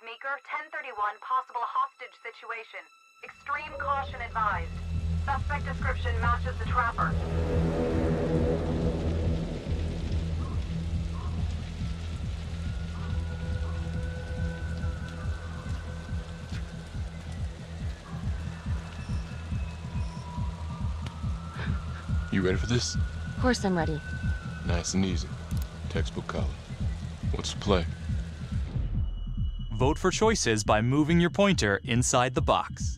Meeker, 1031, possible hostage situation. Extreme caution advised. Suspect description matches the trapper. You ready for this? Of course I'm ready. Nice and easy. Textbook college. What's the play? Vote for choices by moving your pointer inside the box.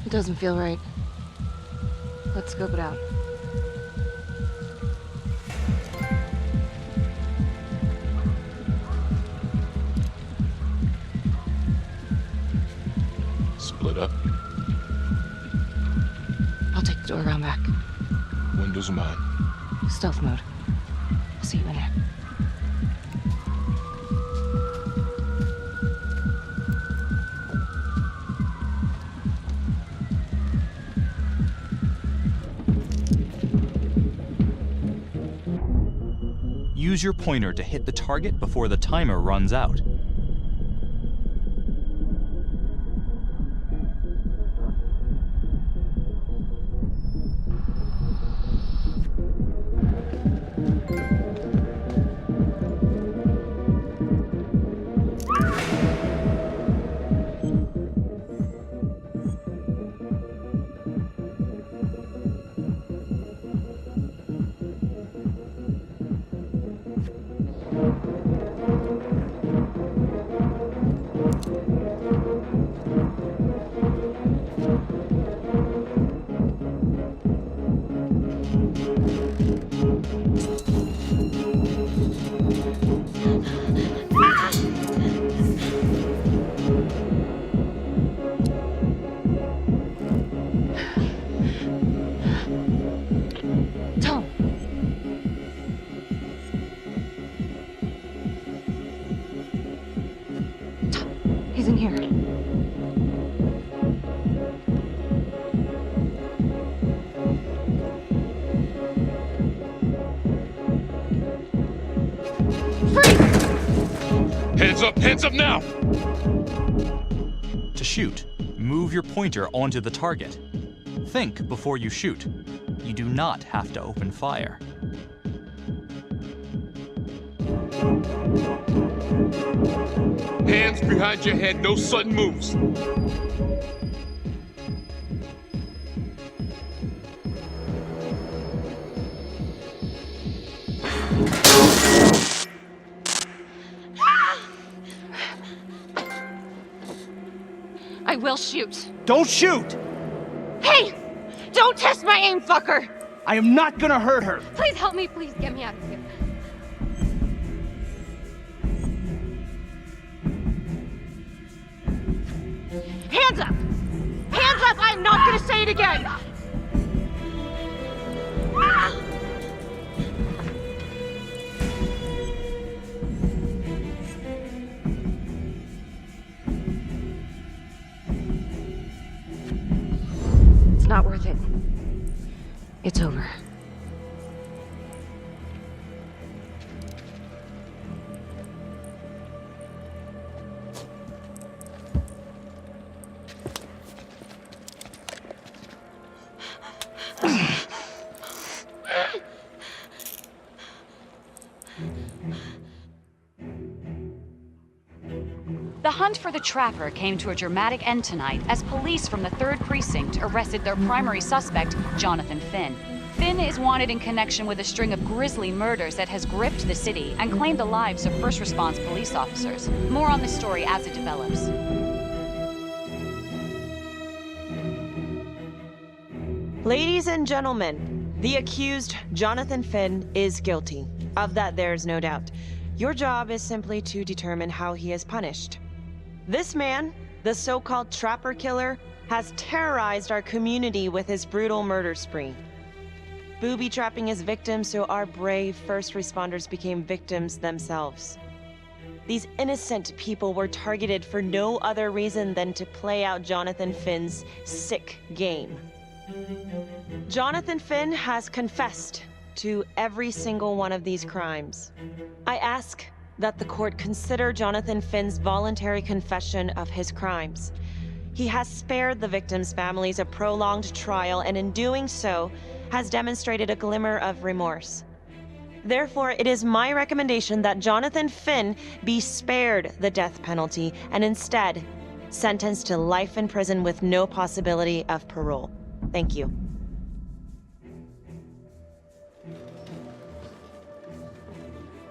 It doesn't feel right. Let's scope it out. Split up. I'll take the door around back. Windows are mine. Stealth mode. I'll see you in there. Use your pointer to hit the target before the timer runs out. He's in here. Hands up now! To shoot, move your pointer onto the target. Think before you shoot. You do not have to open fire. Hands behind your head, no sudden moves. I will shoot. Don't shoot! Hey! Don't test my aim, fucker! I am not gonna hurt her. Please help me, please get me out of here. Hands up! Hands up! I'm not gonna say it again! It's not worth it. It's over. The hunt for the Trapper came to a dramatic end tonight as police from the 3rd Precinct arrested their primary suspect, Jonathan Finn. Finn is wanted in connection with a string of grisly murders that has gripped the city and claimed the lives of first response police officers. More on this story as it develops. Ladies and gentlemen, the accused, Jonathan Finn, is guilty. Of that, there's no doubt. Your job is simply to determine how he is punished. This man, the so-called Trapper Killer, has terrorized our community with his brutal murder spree. Booby-trapping his victims so our brave first responders became victims themselves. These innocent people were targeted for no other reason than to play out Jonathan Finn's sick game. Jonathan Finn has confessed to every single one of these crimes. I ask that the court consider Jonathan Finn's voluntary confession of his crimes. He has spared the victims' families a prolonged trial, and in doing so, has demonstrated a glimmer of remorse. Therefore, it is my recommendation that Jonathan Finn be spared the death penalty and instead sentenced to life in prison with no possibility of parole. Thank you.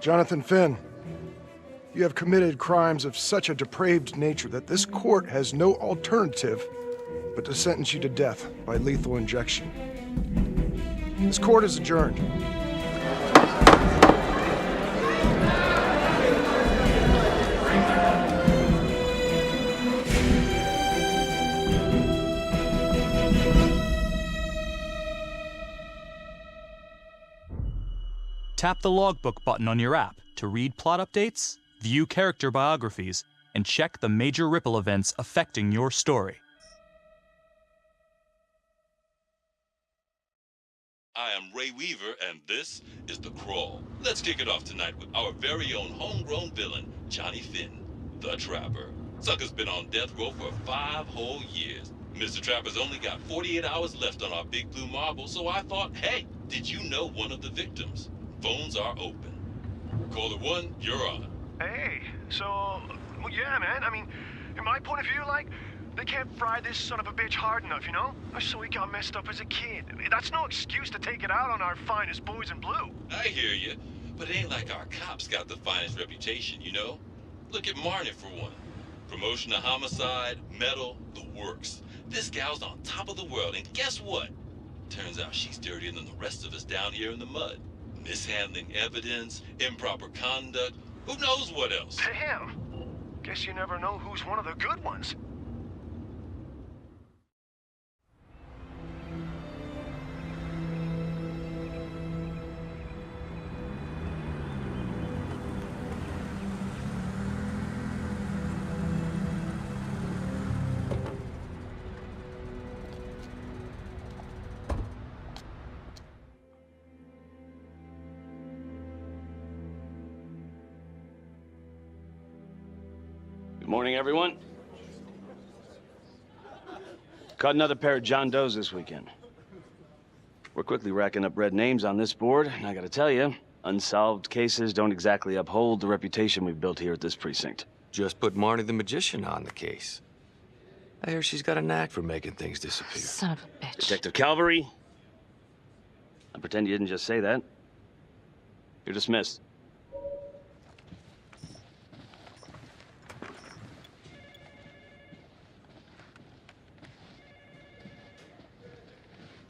Jonathan Finn, you have committed crimes of such a depraved nature that this court has no alternative but to sentence you to death by lethal injection. This court is adjourned. Tap the logbook button on your app to read plot updates, view character biographies, and check the major ripple events affecting your story. I am Ray Weaver, and this is The Crawl. Let's kick it off tonight with our very own homegrown villain, Johnny Finn, the Trapper. Sucker's been on death row for 5 whole years. Mr. Trapper's only got 48 hours left on our big blue marble, so I thought, hey, did you know one of the victims? Phones are open. Caller 1, you're on. Hey, so, well, yeah, man, I mean, in my point of view, like, they can't fry this son of a bitch hard enough, you know? So he got messed up as a kid. That's no excuse to take it out on our finest boys in blue. I hear you, but it ain't like our cops got the finest reputation, you know? Look at Marnie for one. Promotion to homicide, medal, the works. This gal's on top of the world, and guess what? Turns out she's dirtier than the rest of us down here in the mud. Mishandling evidence, improper conduct, who knows what else? Damn. Guess you never know who's one of the good ones. Good morning, everyone. Caught another pair of John Does this weekend. We're quickly racking up red names on this board, and I gotta tell you, unsolved cases don't exactly uphold the reputation we've built here at this precinct. Just put Marnie the Magician on the case. I hear she's got a knack for making things disappear. Son of a bitch. Detective Calvary, I pretend you didn't just say that. You're dismissed.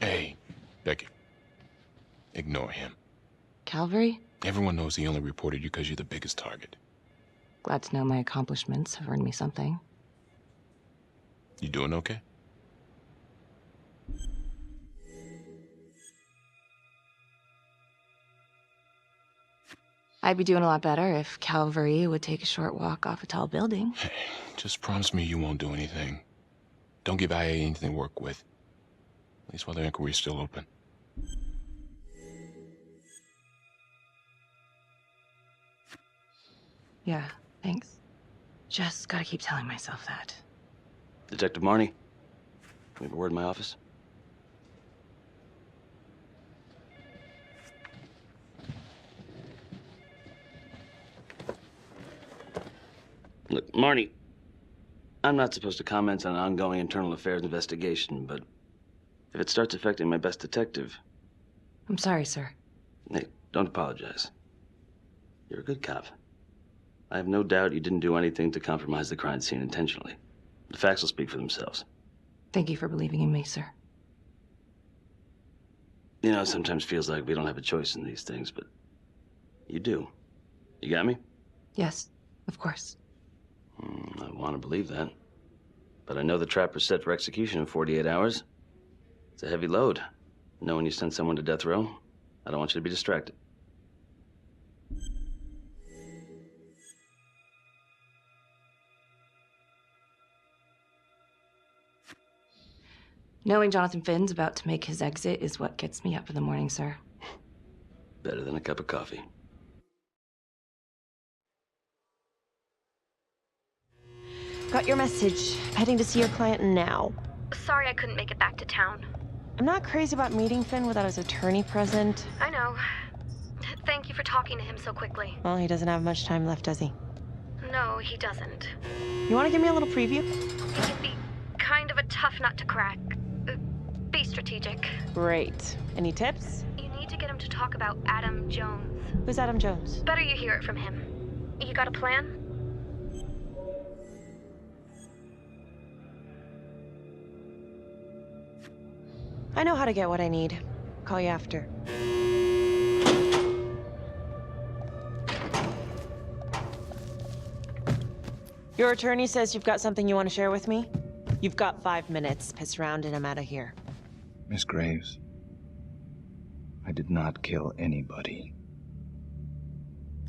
Hey, Becky. Ignore him. Calvary? Everyone knows he only reported you because you're the biggest target. Glad to know my accomplishments have earned me something. You doing okay? I'd be doing a lot better if Calvary would take a short walk off a tall building. Hey, just promise me you won't do anything. Don't give IA anything to work with. At least while the inquiry's still open. Yeah, thanks. Just gotta keep telling myself that. Detective Marnie, we have a word in my office. Look, Marnie, I'm not supposed to comment on an ongoing internal affairs investigation, but if it starts affecting my best detective... I'm sorry, sir. Hey, don't apologize. You're a good cop. I have no doubt you didn't do anything to compromise the crime scene intentionally. The facts will speak for themselves. Thank you for believing in me, sir. You know, it sometimes feels like we don't have a choice in these things, but you do. You got me? Yes, of course. I want to believe that. But I know the trapper's set for execution in 48 hours. It's a heavy load. Knowing you sent someone to death row, I don't want you to be distracted. Knowing Jonathan Finn's about to make his exit is what gets me up in the morning, sir. Better than a cup of coffee. Got your message. Heading to see your client now. Sorry I couldn't make it back to town. I'm not crazy about meeting Finn without his attorney present. I know. Thank you for talking to him so quickly. Well, he doesn't have much time left, does he? No, he doesn't. You want to give me a little preview? He can be kind of a tough nut to crack. Be strategic. Great. Any tips? You need to get him to talk about Adam Jones. Who's Adam Jones? Better you hear it from him. You got a plan? I know how to get what I need. Call you after. Your attorney says you've got something you want to share with me? You've got 5 minutes. Piss around and I'm out of here. Miss Graves, I did not kill anybody.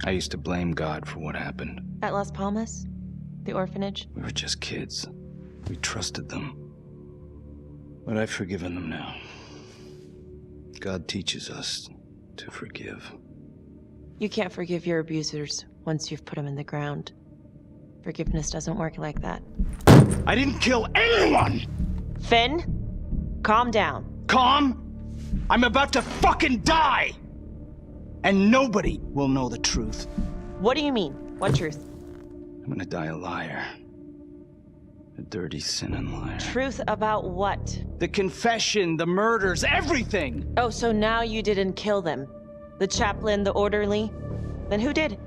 I used to blame God for what happened. At Las Palmas? The orphanage? We were just kids. We trusted them. But I've forgiven them now. God teaches us to forgive. You can't forgive your abusers once you've put them in the ground. Forgiveness doesn't work like that. I didn't kill anyone! Finn, calm down. Calm? I'm about to fucking die! And nobody will know the truth. What do you mean? What truth? I'm gonna die a liar. A dirty, sinning liar. Truth about what? The confession, the murders, everything! Oh, so now you didn't kill them? The chaplain, the orderly? Then who did?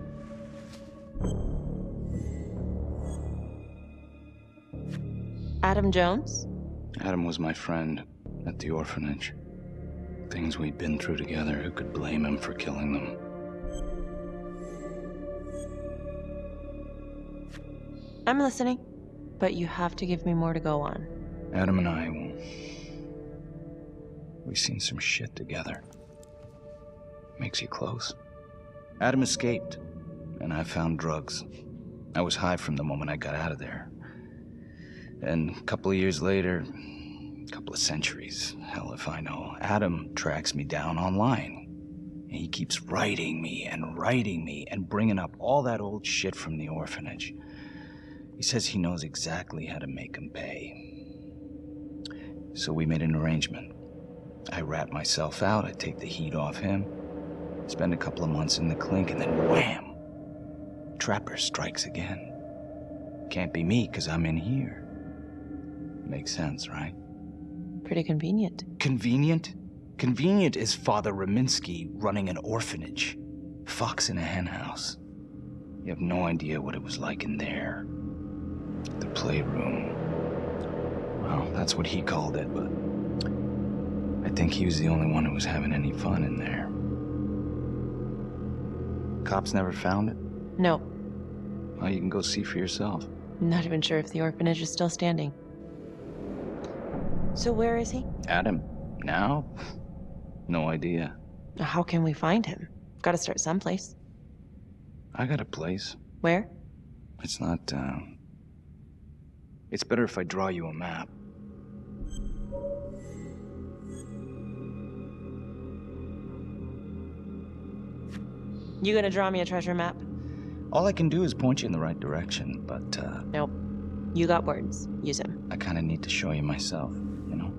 Adam Jones? Adam was my friend at the orphanage. Things we'd been through together, who could blame him for killing them? I'm listening, but you have to give me more to go on. Adam and I, we've seen some shit together. Makes you close. Adam escaped, and I found drugs. I was high from the moment I got out of there. And a couple of years later, a couple of centuries, hell if I know, Adam tracks me down online. And he keeps writing me and bringing up all that old shit from the orphanage. He says he knows exactly how to make him pay. So we made an arrangement. I rat myself out, I take the heat off him, spend a couple of months in the clink, and then wham! Trapper strikes again. Can't be me, 'cause I'm in here. Makes sense, right? Pretty convenient. Convenient? Convenient is Father Raminsky running an orphanage. Fox in a henhouse. You have no idea what it was like in there. The playroom. Well, that's what he called it, but I think he was the only one who was having any fun in there. Cops never found it? No. Well, you can go see for yourself. Not even sure if the orphanage is still standing. So where is he? Adam? Now? No idea. How can we find him? Gotta start someplace. I got a place. Where? It's not, It's better if I draw you a map. You gonna draw me a treasure map? All I can do is point you in the right direction, but, Nope. You got words. Use them. I kinda need to show you myself, you know?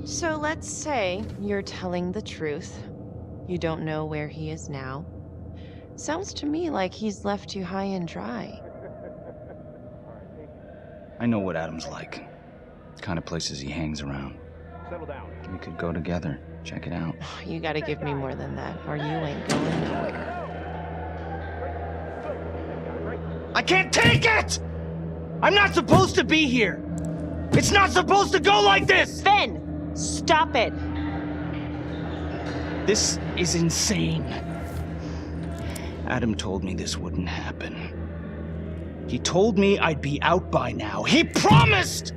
So let's say you're telling the truth. You don't know where he is now. Sounds to me like he's left you high and dry. I know what Adam's like. The kind of places he hangs around. Settle down. We could go together. Check it out. You gotta give me more than that, or you ain't going nowhere. I can't take it! I'm not supposed to be here! It's not supposed to go like this! Finn! Stop it! This is insane. Adam told me this wouldn't happen. He told me I'd be out by now. He promised!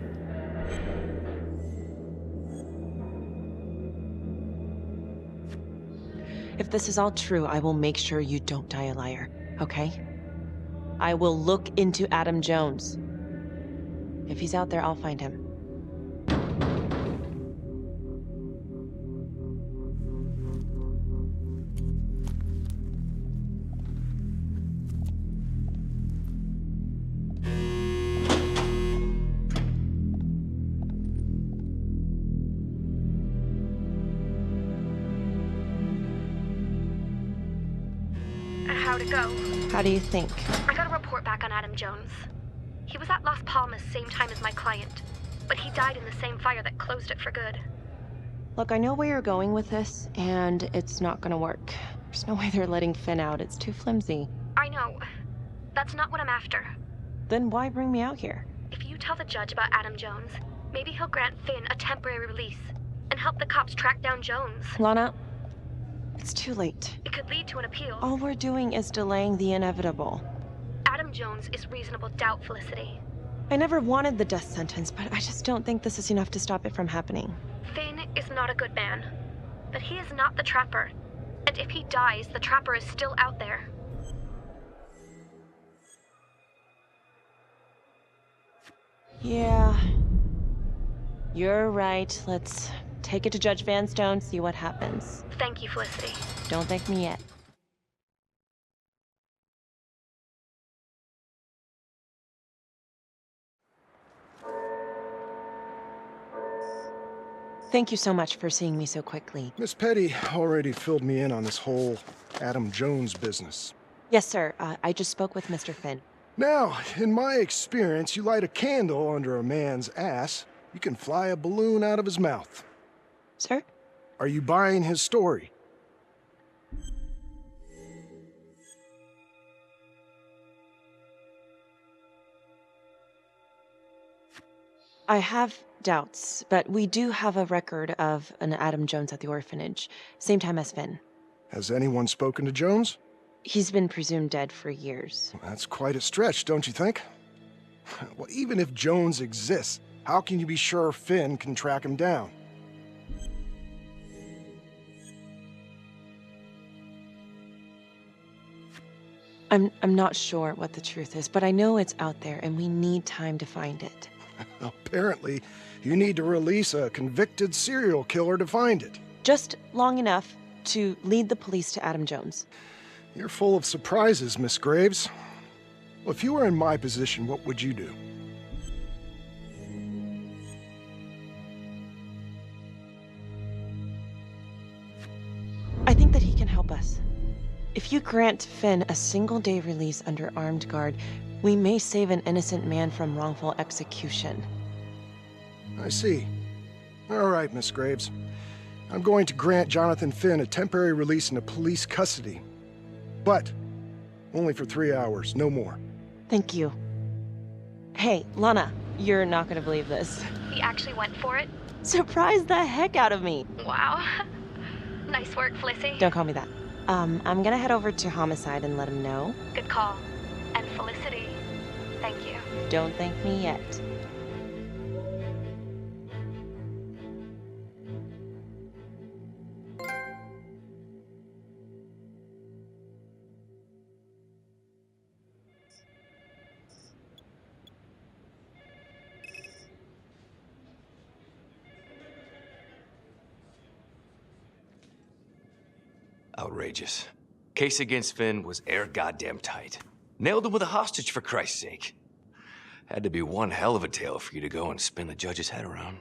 If this is all true, I will make sure you don't die a liar, okay? I will look into Adam Jones. If he's out there, I'll find him. How'd it go? How do you think? I got a report back on Adam Jones. He was at Las Palmas same time as my client, but he died in the same fire that closed it for good. Look, I know where you're going with this, and it's not gonna work. There's no way they're letting Finn out. It's too flimsy. I know. That's not what I'm after. Then why bring me out here? If you tell the judge about Adam Jones, maybe he'll grant Finn a temporary release and help the cops track down Jones. Lana, it's too late. It could lead to an appeal. All we're doing is delaying the inevitable. Adam Jones is reasonable doubt, Felicity. I never wanted the death sentence, but I just don't think this is enough to stop it from happening. Finn is not a good man, but he is not the Trapper. And if he dies, the Trapper is still out there. Yeah. You're right. Let's take it to Judge Vanstone, see what happens. Thank you, Felicity. Don't thank me yet. Thank you so much for seeing me so quickly. Miss Petty already filled me in on this whole Adam Jones business. Yes, sir. I just spoke with Mr. Finn. Now, in my experience, you light a candle under a man's ass, you can fly a balloon out of his mouth. Sir? Are you buying his story? I have doubts, but we do have a record of an Adam Jones at the orphanage, same time as Finn. Has anyone spoken to Jones? He's been presumed dead for years. That's quite a stretch, don't you think? Well, even if Jones exists, how can you be sure Finn can track him down? I'm not sure what the truth is, but I know it's out there and we need time to find it. Apparently, you need to release a convicted serial killer to find it. Just long enough to lead the police to Adam Jones. You're full of surprises, Miss Graves. Well, if you were in my position, what would you do? I think that he can help us. If you grant Finn a single-day release under armed guard, we may save an innocent man from wrongful execution. I see. All right, Miss Graves. I'm going to grant Jonathan Finn a temporary release into police custody. But only for 3 hours, no more. Thank you. Hey, Lana, you're not gonna believe this. He actually went for it? Surprised the heck out of me. Wow. Nice work, Felicity. Don't call me that. I'm gonna head over to Homicide and let him know. Good call. And Felicity, thank you. Don't thank me yet. Outrageous. Case against Finn was air goddamn tight. Nailed him with a hostage, for Christ's sake. Had to be one hell of a tale for you to go and spin the judge's head around.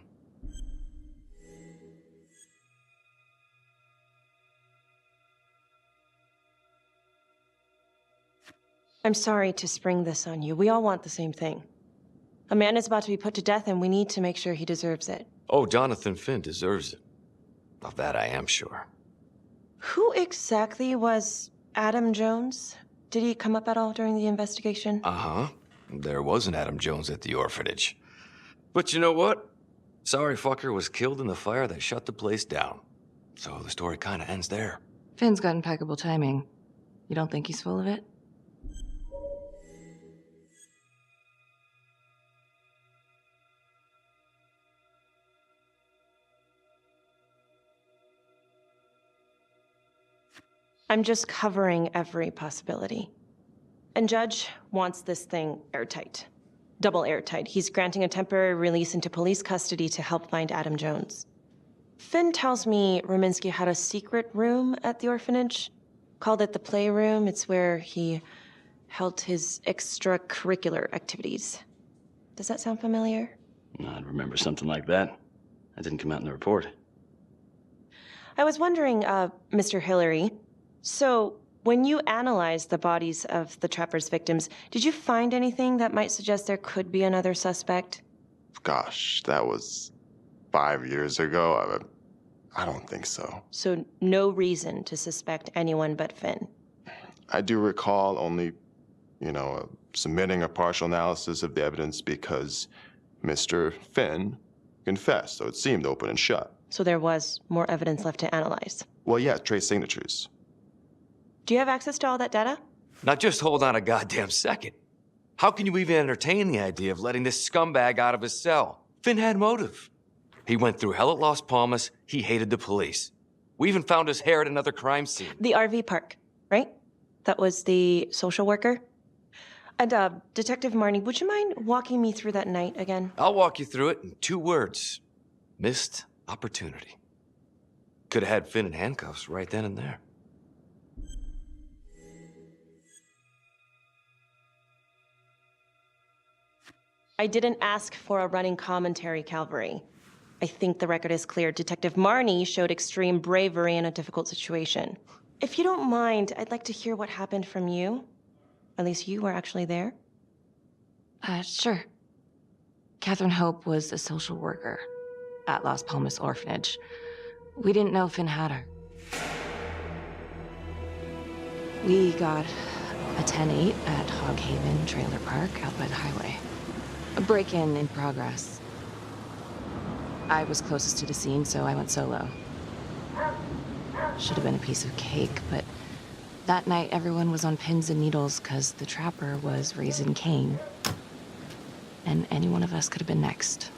I'm sorry to spring this on you. We all want the same thing. A man is about to be put to death, and we need to make sure he deserves it. Oh, Jonathan Finn deserves it. Of that I am sure. Who exactly was Adam Jones? Did he come up at all during the investigation? Uh-huh. There was an Adam Jones at the orphanage. But you know what? Sorry fucker was killed in the fire that shut the place down. So the story kind of ends there. Finn's got impeccable timing. You don't think he's full of it? I'm just covering every possibility. And Judge wants this thing airtight. Double airtight. He's granting a temporary release into police custody to help find Adam Jones. Finn tells me Rominsky had a secret room at the orphanage. Called it the playroom. It's where he held his extracurricular activities. Does that sound familiar? I'd remember something like that. That didn't come out in the report. I was wondering, Mr. Hillary, so when you analyzed the bodies of the Trapper's victims, did you find anything that might suggest there could be another suspect? Gosh, that was 5 years ago. I don't think so. So no reason to suspect anyone but Finn? I do recall only, submitting a partial analysis of the evidence because Mr. Finn confessed, so it seemed open and shut. So there was more evidence left to analyze? Well, yeah, trace signatures. Do you have access to all that data? Now just hold on a goddamn second. How can you even entertain the idea of letting this scumbag out of his cell? Finn had motive. He went through hell at Las Palmas. He hated the police. We even found his hair at another crime scene. The RV park, right? That was the social worker? And, Detective Marnie, would you mind walking me through that night again? I'll walk you through it in 2 words. Missed opportunity. Could have had Finn in handcuffs right then and there. I didn't ask for a running commentary, Calvary. I think the record is clear. Detective Marnie showed extreme bravery in a difficult situation. If you don't mind, I'd like to hear what happened from you. At least you were actually there. Sure. Catherine Hope was a social worker at Las Palmas Orphanage. We didn't know Finn had her. We got a 10-8 at Hog Haven Trailer Park out by the highway. A break-in in progress. I was closest to the scene, so I went solo. Should have been a piece of cake, but that night everyone was on pins and needles because the Trapper was raising Cain. And any one of us could have been next.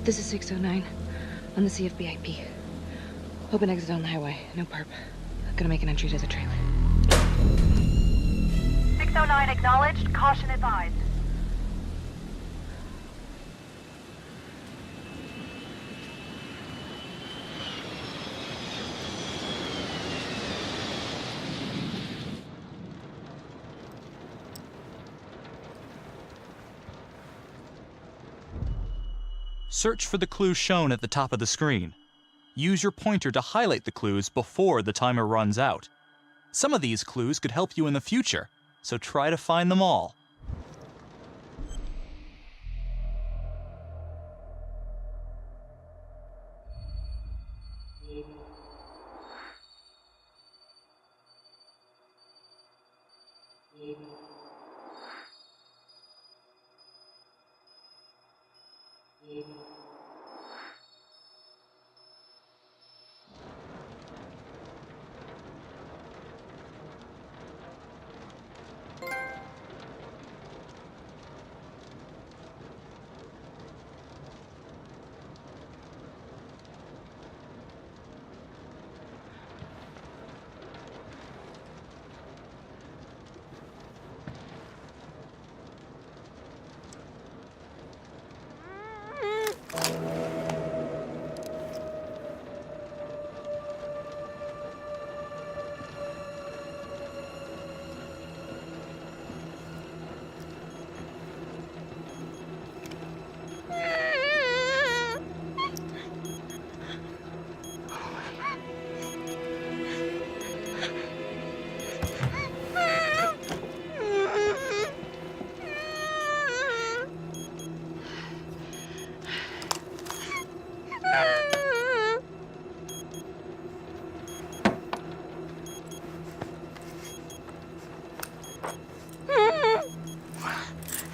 This is 609 on the CFBIP. Open exit on the highway. No perp. Gonna make an entry to the trailer. 609 acknowledged. Caution advised. Search for the clues shown at the top of the screen. Use your pointer to highlight the clues before the timer runs out. Some of these clues could help you in the future, so try to find them all.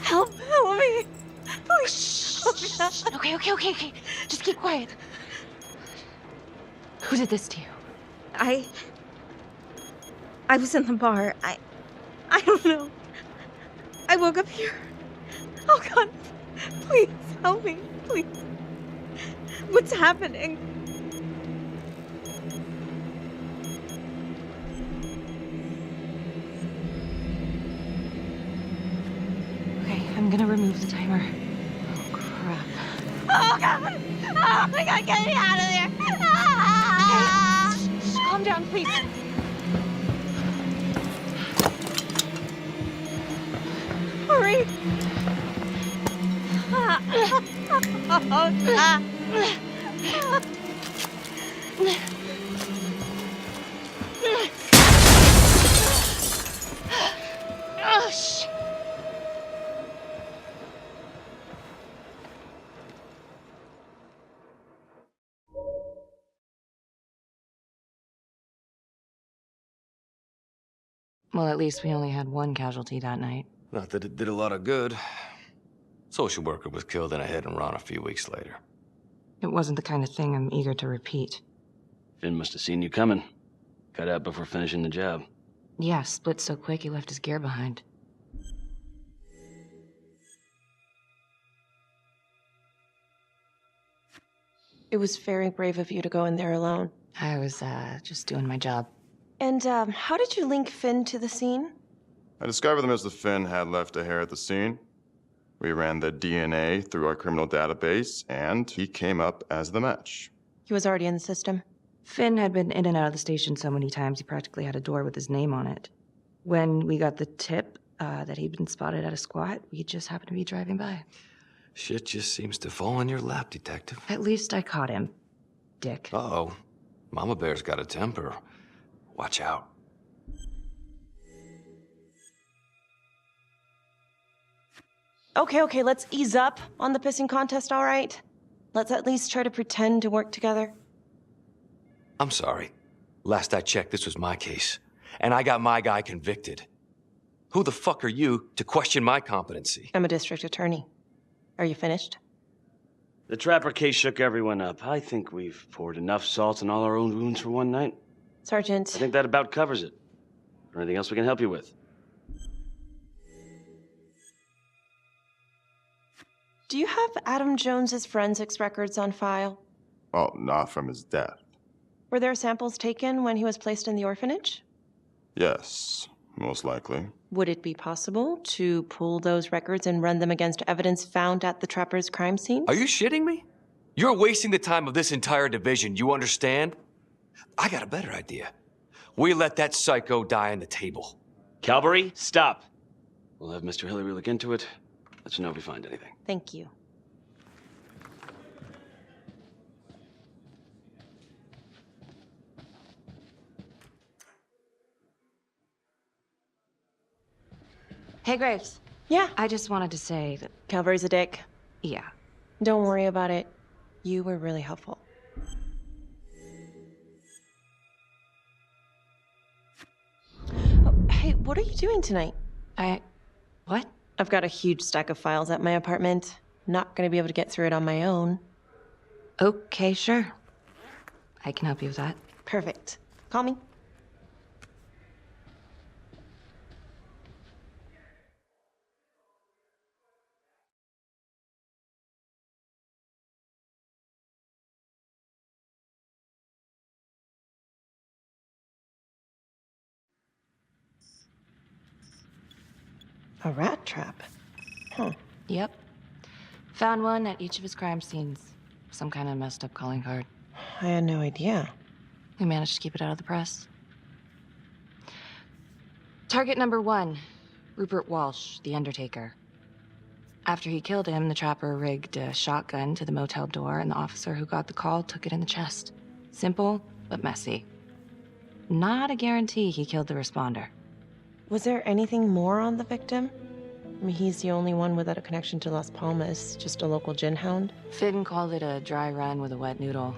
Help me. Please. Okay. Just keep quiet. Who did this to you? I was in the bar. I don't know. I woke up here. Oh God, please help me, please. What's happening? Okay, I'm gonna remove the timer. Oh crap. Oh God! Oh my God, get me out of there! Okay, shh, calm down, please. Hurry! Oh God! Oh, shit. Well, at least we only had one casualty that night. Not that it did a lot of good. Social worker was killed in a hit-and-run a few weeks later. It wasn't the kind of thing I'm eager to repeat. Finn must have seen you coming. Got out before finishing the job. Yeah, split so quick he left his gear behind. It was very brave of you to go in there alone. I was, just doing my job. And, how did you link Finn to the scene? I discovered that Mr. Finn had left a hair at the scene. We ran the DNA through our criminal database, and he came up as the match. He was already in the system. Finn had been in and out of the station so many times he practically had a door with his name on it. When we got the tip that he'd been spotted at a squat, we just happened to be driving by. Shit just seems to fall in your lap, Detective. At least I caught him, dick. Uh-oh. Mama Bear's got a temper. Watch out. Okay, let's ease up on the pissing contest, all right? Let's at least try to pretend to work together. I'm sorry. Last I checked, this was my case. And I got my guy convicted. Who the fuck are you to question my competency? I'm a district attorney. Are you finished? The Trapper case shook everyone up. I think we've poured enough salt in all our own wounds for one night. Sergeant. I think that about covers it. Or anything else we can help you with? Do you have Adam Jones's forensics records on file? Well, not from his death. Were there samples taken when he was placed in the orphanage? Yes, most likely. Would it be possible to pull those records and run them against evidence found at the Trapper's crime scene? Are you shitting me? You're wasting the time of this entire division, you understand? I got a better idea. We let that psycho die on the table. Calvary, stop. We'll have Mr. Hillary look into it. Let you know if we find anything. Thank you. Hey, Graves. Yeah? I just wanted to say that... Calvary's a dick. Yeah. Don't worry about it. You were really helpful. Oh, hey, what are you doing tonight? What? I've got a huge stack of files at my apartment. Not gonna be able to get through it on my own. Okay, sure. I can help you with that. Perfect. Call me. A rat trap? Huh. Yep. Found one at each of his crime scenes. Some kind of messed up calling card. I had no idea. We managed to keep it out of the press. Target number 1, Rupert Walsh, the Undertaker. After he killed him, the trapper rigged a shotgun to the motel door, and the officer who got the call took it in the chest. Simple, but messy. Not a guarantee he killed the responder. Was there anything more on the victim? I mean, he's the only one without a connection to Las Palmas, just a local gin hound. Finn called it a dry run with a wet noodle.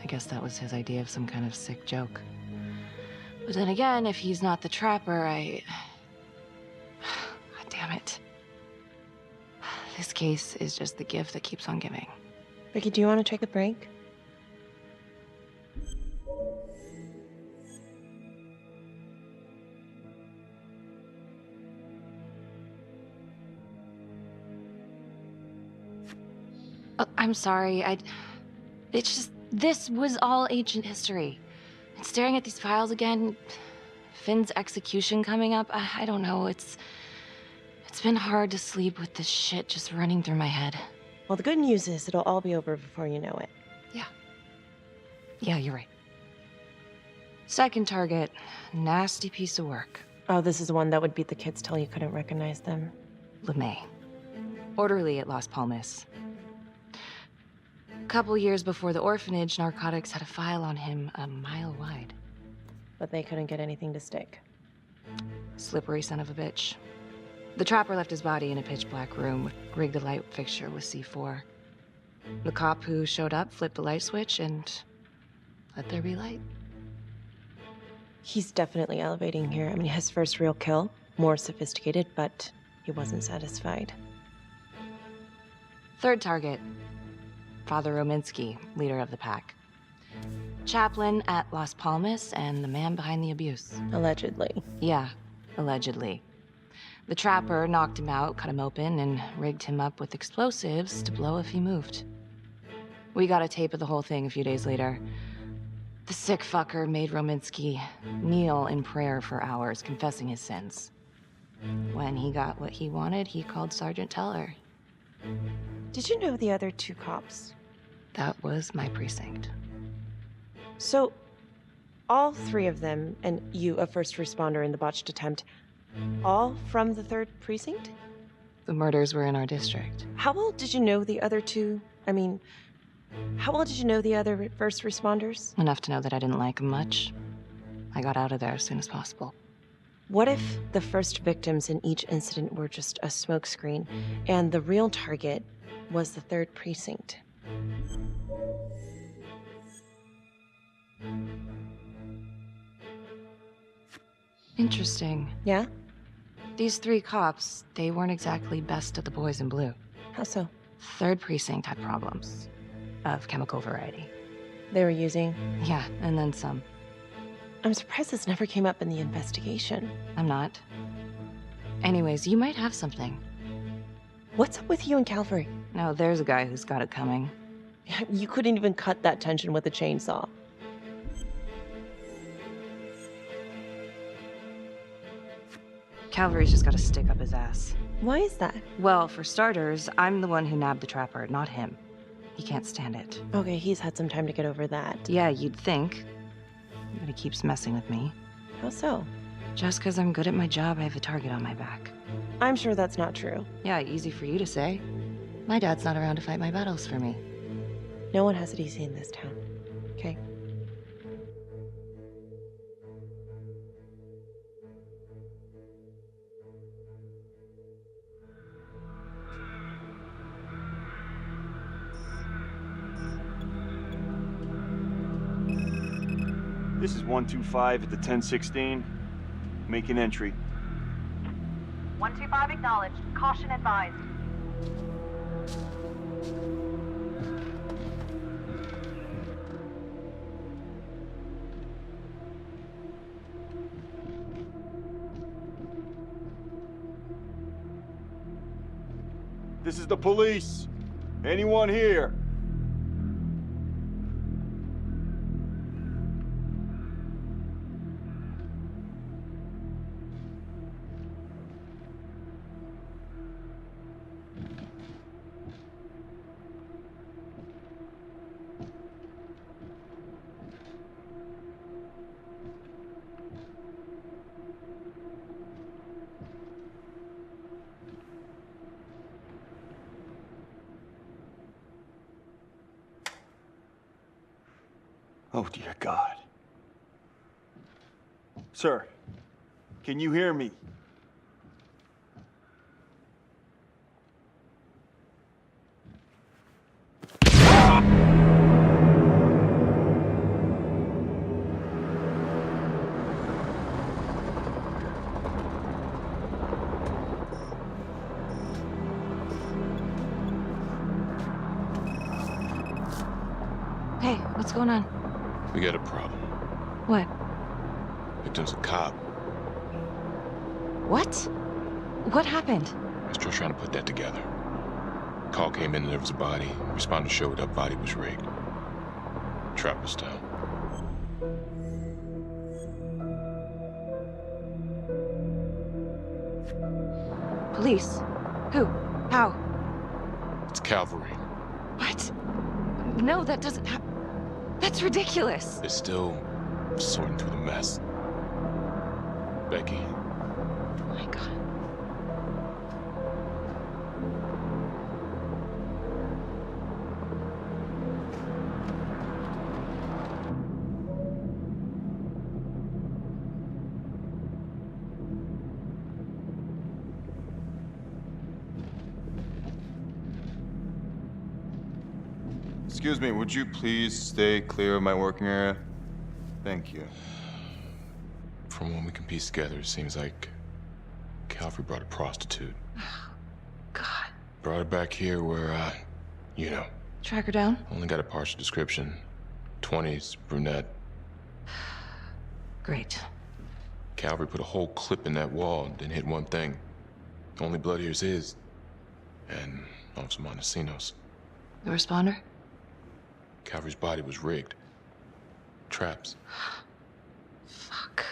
I guess that was his idea of some kind of sick joke. But then again, if he's not the trapper, God damn it. This case is just the gift that keeps on giving. Ricky, do you want to take a break? Oh, I'm sorry, it's just, this was all ancient history. And staring at these files again, Finn's execution coming up, I don't know, it's been hard to sleep with this shit just running through my head. Well, the good news is it'll all be over before you know it. Yeah, you're right. Second target, nasty piece of work. Oh, this is the one that would beat the kids till you couldn't recognize them. LeMay. Orderly at Las Palmas. A couple years before the orphanage, narcotics had a file on him a mile wide. But they couldn't get anything to stick. Slippery son of a bitch. The trapper left his body in a pitch-black room, rigged a light fixture with C4. The cop who showed up flipped the light switch and let there be light. He's definitely elevating here. I mean, his first real kill, more sophisticated, but he wasn't satisfied. Third target, Father Rominsky, leader of the pack. Chaplain at Las Palmas and the man behind the abuse. Allegedly. Yeah, allegedly. The trapper knocked him out, cut him open, and rigged him up with explosives to blow if he moved. We got a tape of the whole thing a few days later. The sick fucker made Rominsky kneel in prayer for hours, confessing his sins. When he got what he wanted, he called Sergeant Teller. Did you know the other 2 cops? That was my precinct. So, all 3 of them, and you, a first responder in the botched attempt, all from the 3rd precinct? The murders were in our district. How well did you know the other 2? I mean, how well did you know the other first responders? Enough to know that I didn't like them much. I got out of there as soon as possible. What if the first victims in each incident were just a smokescreen, and the real target was the 3rd precinct? Interesting. Yeah? These 3 cops, they weren't exactly best of the boys in blue. How so? 3rd precinct had problems. Of chemical variety. They were using? Yeah, and then some. I'm surprised this never came up in the investigation. I'm not. Anyways, you might have something. What's up with you and Calvary? No, there's a guy who's got it coming. You couldn't even cut that tension with a chainsaw. Calvary's just gotta stick up his ass. Why is that? Well, for starters, I'm the one who nabbed the trapper, not him. He can't stand it. Okay, he's had some time to get over that. Yeah, you'd think. But he keeps messing with me. How so? Just because I'm good at my job, I have a target on my back. I'm sure that's not true. Yeah, easy for you to say. My dad's not around to fight my battles for me. No one has it easy in this town, okay? This is 125 at the 1016. Make an entry. 125 acknowledged. Caution advised. This is the police. Anyone here? Oh, dear God. Sir, can you hear me? Hey, what's going on? We got a problem. What? Victim's a cop. What? What happened? Still trying to put that together. Call came in and there was a body. Responder showed up, body was rigged. Trapper style. Police? Who? How? It's cavalry. What? No, that doesn't happen. That's ridiculous. They're still sorting through the mess. Becky. Oh my God. Excuse me, would you please stay clear of my working area? Thank you. From what we can piece together, it seems like Calvary brought a prostitute. God. Brought her back here where, you know. Track her down? Only got a partial description. 20s, brunette. Great. Calvary put a whole clip in that wall, didn't hit one thing. Only blood here's his. And Officer Montesinos. The responder? Calvary's body was rigged. Traps. Fuck.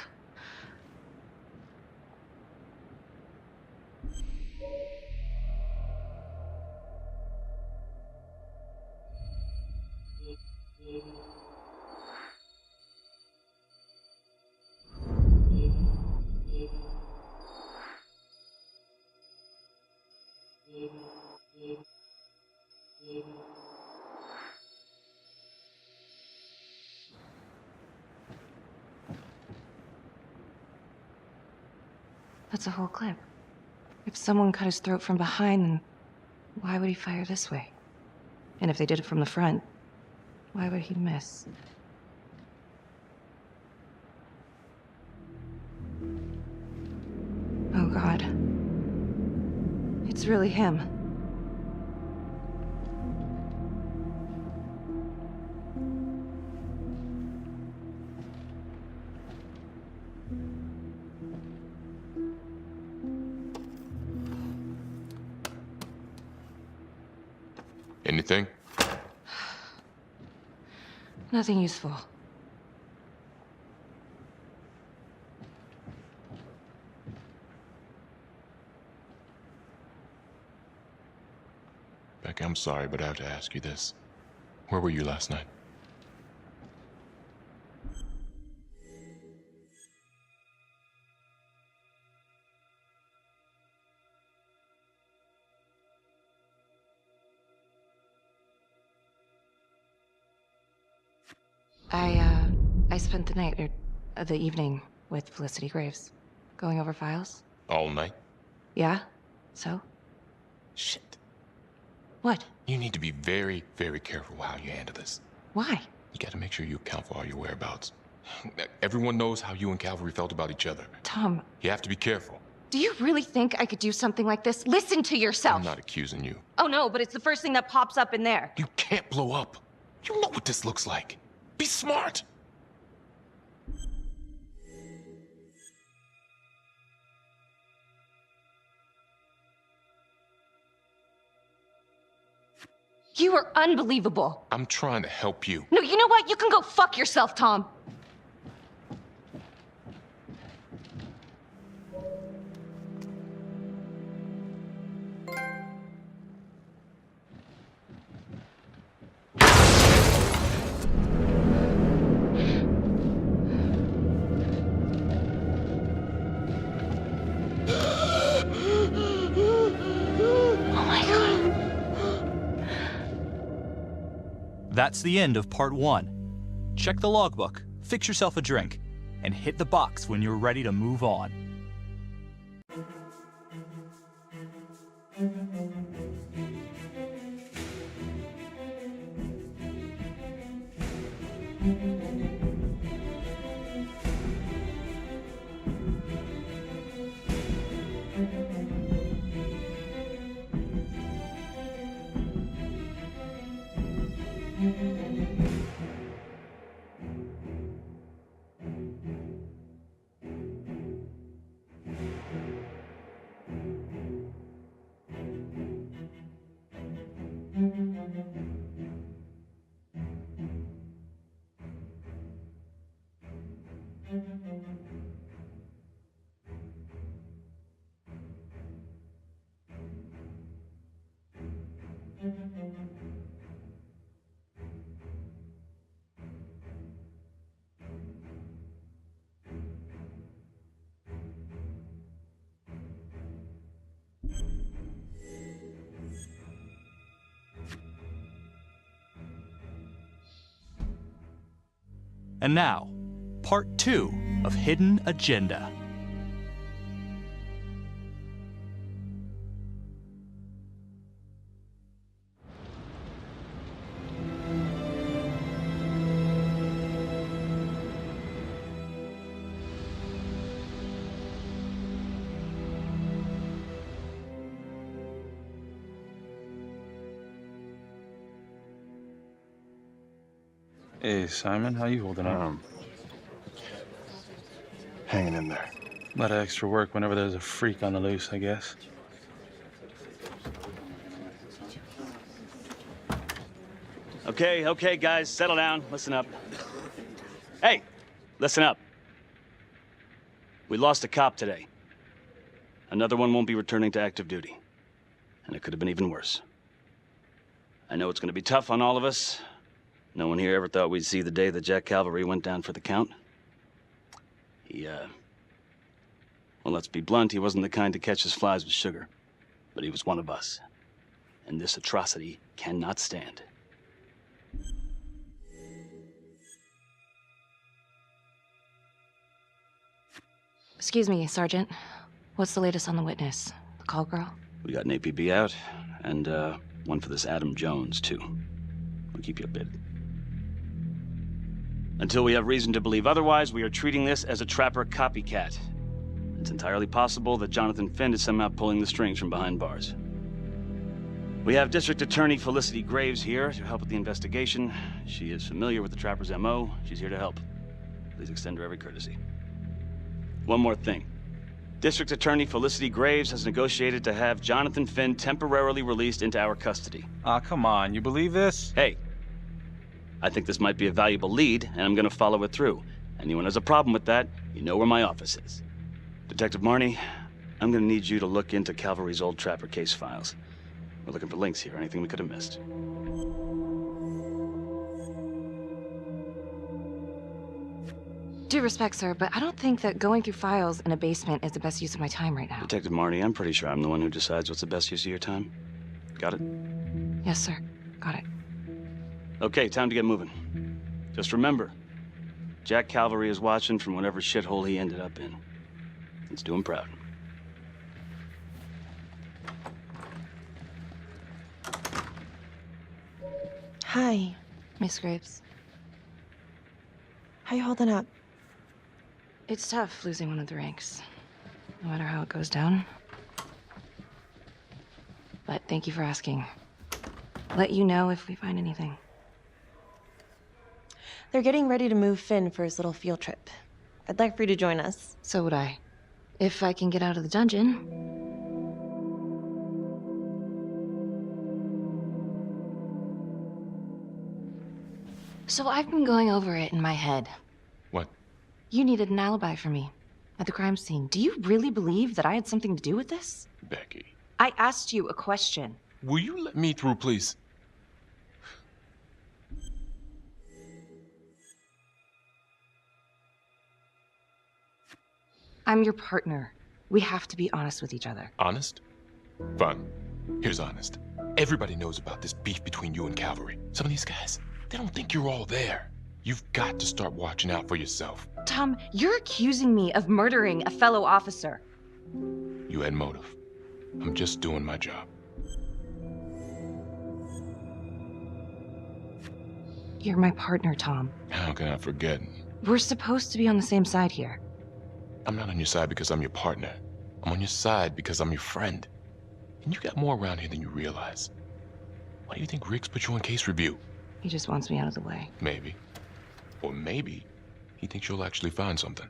That's a whole clip. If someone cut his throat from behind, then why would he fire this way? And if they did it from the front, why would he miss? Oh God. It's really him. Anything? Nothing useful. Becky, I'm sorry, but I have to ask you this. Where were you last night? I spent the night, or the evening, with Felicity Graves. Going over files. All night? Yeah? So? Shit. What? You need to be very, very careful how you handle this. Why? You gotta make sure you account for all your whereabouts. Everyone knows how you and Calvary felt about each other. Tom. You have to be careful. Do you really think I could do something like this? Listen to yourself. I'm not accusing you. Oh no, but it's the first thing that pops up in there. You can't blow up. You know what this looks like. Be smart. You are unbelievable. I'm trying to help you. No, you know what? You can go fuck yourself, Tom. That's the end of part 1. Check the logbook, fix yourself a drink, and hit the box when you're ready to move on. And now, part 2 of Hidden Agenda. Hey, Simon, how you holding up? Hanging in there. A lot of extra work whenever there's a freak on the loose, I guess. Okay, guys, settle down. Listen up. Hey, listen up. We lost a cop today. Another one won't be returning to active duty. And it could have been even worse. I know it's going to be tough on all of us. No one here ever thought we'd see the day that Jack Cavalry went down for the count. Well, let's be blunt, he wasn't the kind to catch his flies with sugar. But he was one of us. And this atrocity cannot stand. Excuse me, Sergeant. What's the latest on the witness? The call girl? We got an APB out, and one for this Adam Jones, too. We'll keep you updated. Until we have reason to believe otherwise, we are treating this as a trapper copycat. It's entirely possible that Jonathan Finn is somehow pulling the strings from behind bars. We have District Attorney Felicity Graves here to help with the investigation. She is familiar with the trapper's MO. She's here to help. Please extend her every courtesy. One more thing. District Attorney Felicity Graves has negotiated to have Jonathan Finn temporarily released into our custody. Ah, come on, you believe this? Hey, I think this might be a valuable lead, and I'm gonna follow it through. Anyone has a problem with that, you know where my office is. Detective Marnie, I'm gonna need you to look into Cavalry's old trapper case files. We're looking for links here, anything we could have missed. Due respect, sir, but I don't think that going through files in a basement is the best use of my time right now. Detective Marnie, I'm pretty sure I'm the one who decides what's the best use of your time. Got it? Yes, sir. Got it. Okay, time to get moving. Just remember, Jack Cavalry is watching from whatever shithole he ended up in. Let's do him proud. Hi. Miss Graves. How you holding up? It's tough losing one of the ranks. no matter how it goes down. But thank you for asking. Let you know if we find anything. They're getting ready to move Finn for his little field trip. I'd like for you to join us. So would I. If I can get out of the dungeon. So I've been going over it in my head. What? You needed an alibi for me at the crime scene. Do you really believe that I had something to do with this? Becky. I asked you a question. Will you let me through, please? I'm your partner. We have to be honest with each other. Honest? Fine. Here's honest. Everybody knows about this beef between you and Cavalry. Some of these guys, they don't think you're all there. You've got to start watching out for yourself. Tom, you're accusing me of murdering a fellow officer. You had motive. I'm just doing my job. You're my partner, Tom. How can I forget? We're supposed to be on the same side here. I'm not on your side because I'm your partner. I'm on your side because I'm your friend. And you got more around here than you realize. Why do you think Riggs put you on case review? He just wants me out of the way. Maybe. Or maybe he thinks you'll actually find something.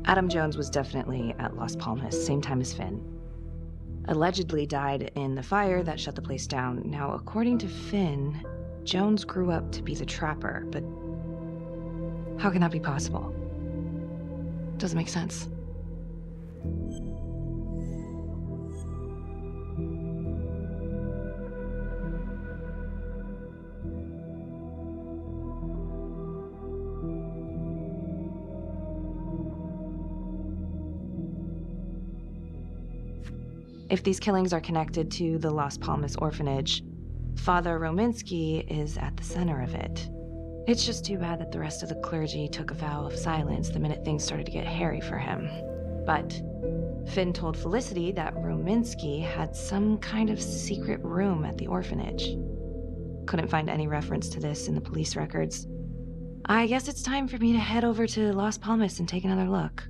Adam Jones was definitely at Las Palmas, same time as Finn. Allegedly died in the fire that shut the place down. Now, according to Finn, Jones grew up to be the trapper, but how can that be possible? Doesn't make sense. If these killings are connected to the Las Palmas orphanage, Father Rominsky is at the center of it. It's just too bad that the rest of the clergy took a vow of silence the minute things started to get hairy for him. But Finn told Felicity that Rominsky had some kind of secret room at the orphanage. Couldn't find any reference to this in the police records. I guess it's time for me to head over to Las Palmas and take another look.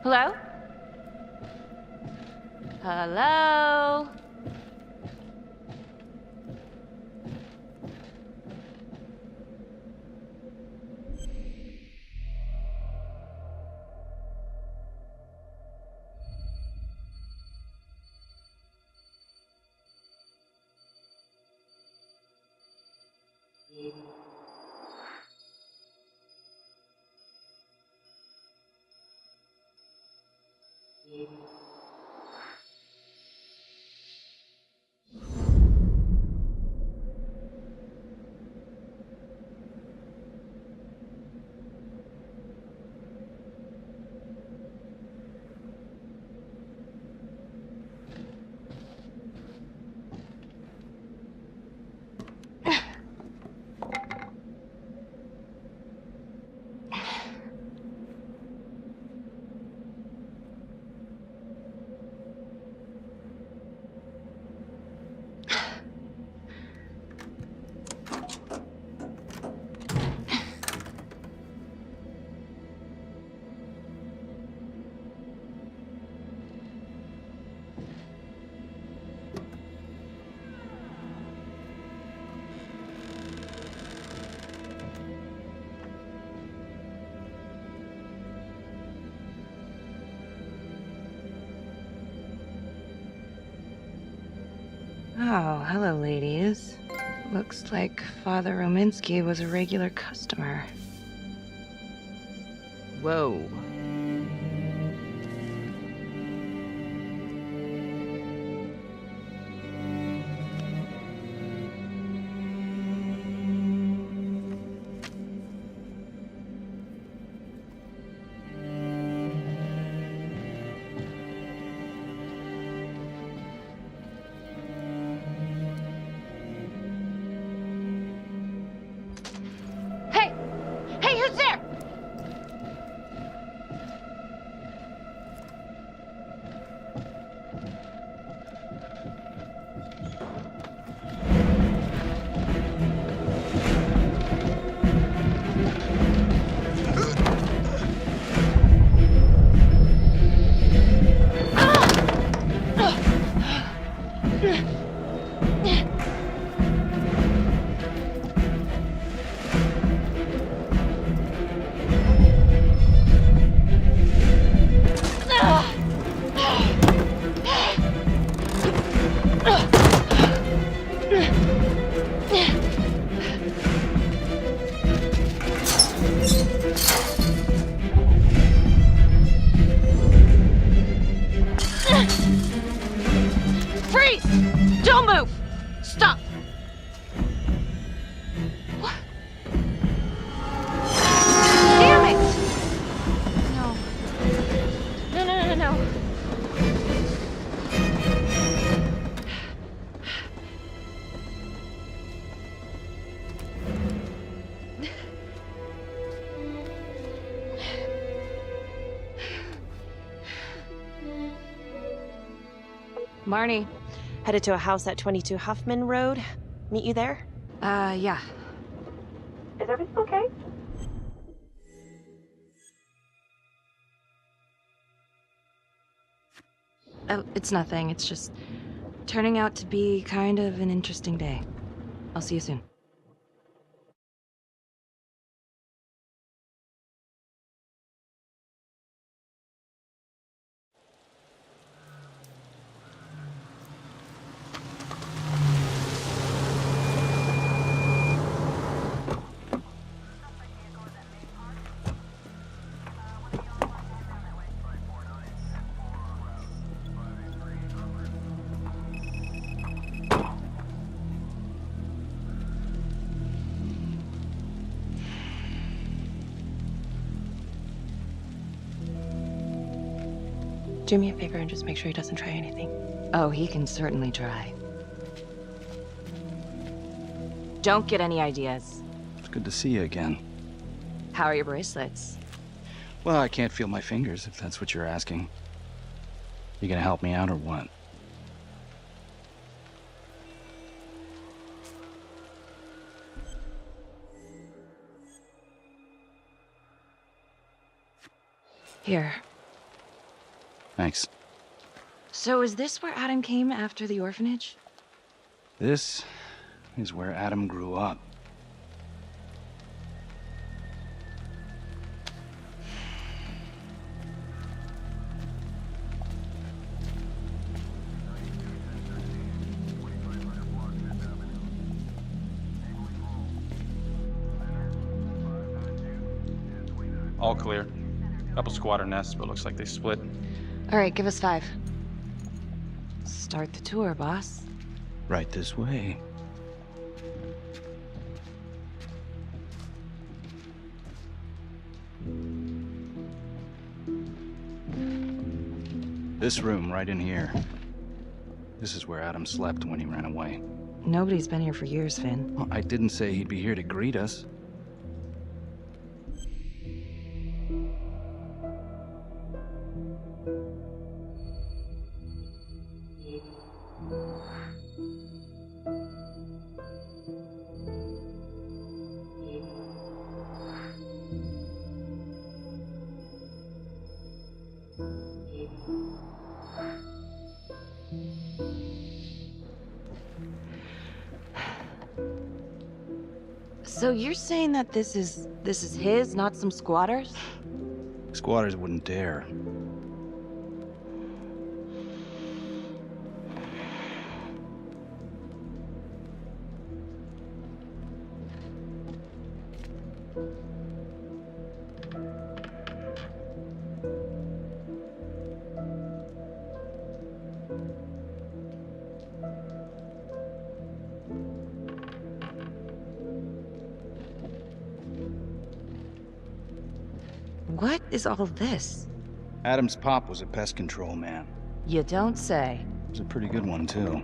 Hello? Hello? Oh, hello, ladies. Looks like Father Rominsky was a regular customer. Whoa. Hey! Hey, who's there? Freeze! Don't move! Stop! What? Damn it! No. No. Marnie. Headed to a house at 22 Huffman Road. Meet you there? Yeah. Is everything okay? Oh, it's nothing. It's just turning out to be kind of an interesting day. I'll see you soon. Do me a favor and just make sure he doesn't try anything. Oh, he can certainly try. Don't get any ideas. It's good to see you again. How are your bracelets? Well, I can't feel my fingers, if that's what you're asking. You gonna help me out or what? Here. Thanks. So is this where Adam came after the orphanage? This is where Adam grew up. All clear. Couple squatter nests, but looks like they split. All right, give us 5. Start the tour, boss. Right this way. This room right in here. This is where Adam slept when he ran away. Nobody's been here for years, Finn. Well, I didn't say he'd be here to greet us. So you're saying that this is his, not some squatters? Squatters wouldn't dare. What is all this? Adam's pop was a pest control man. You don't say. He was a pretty good one, too.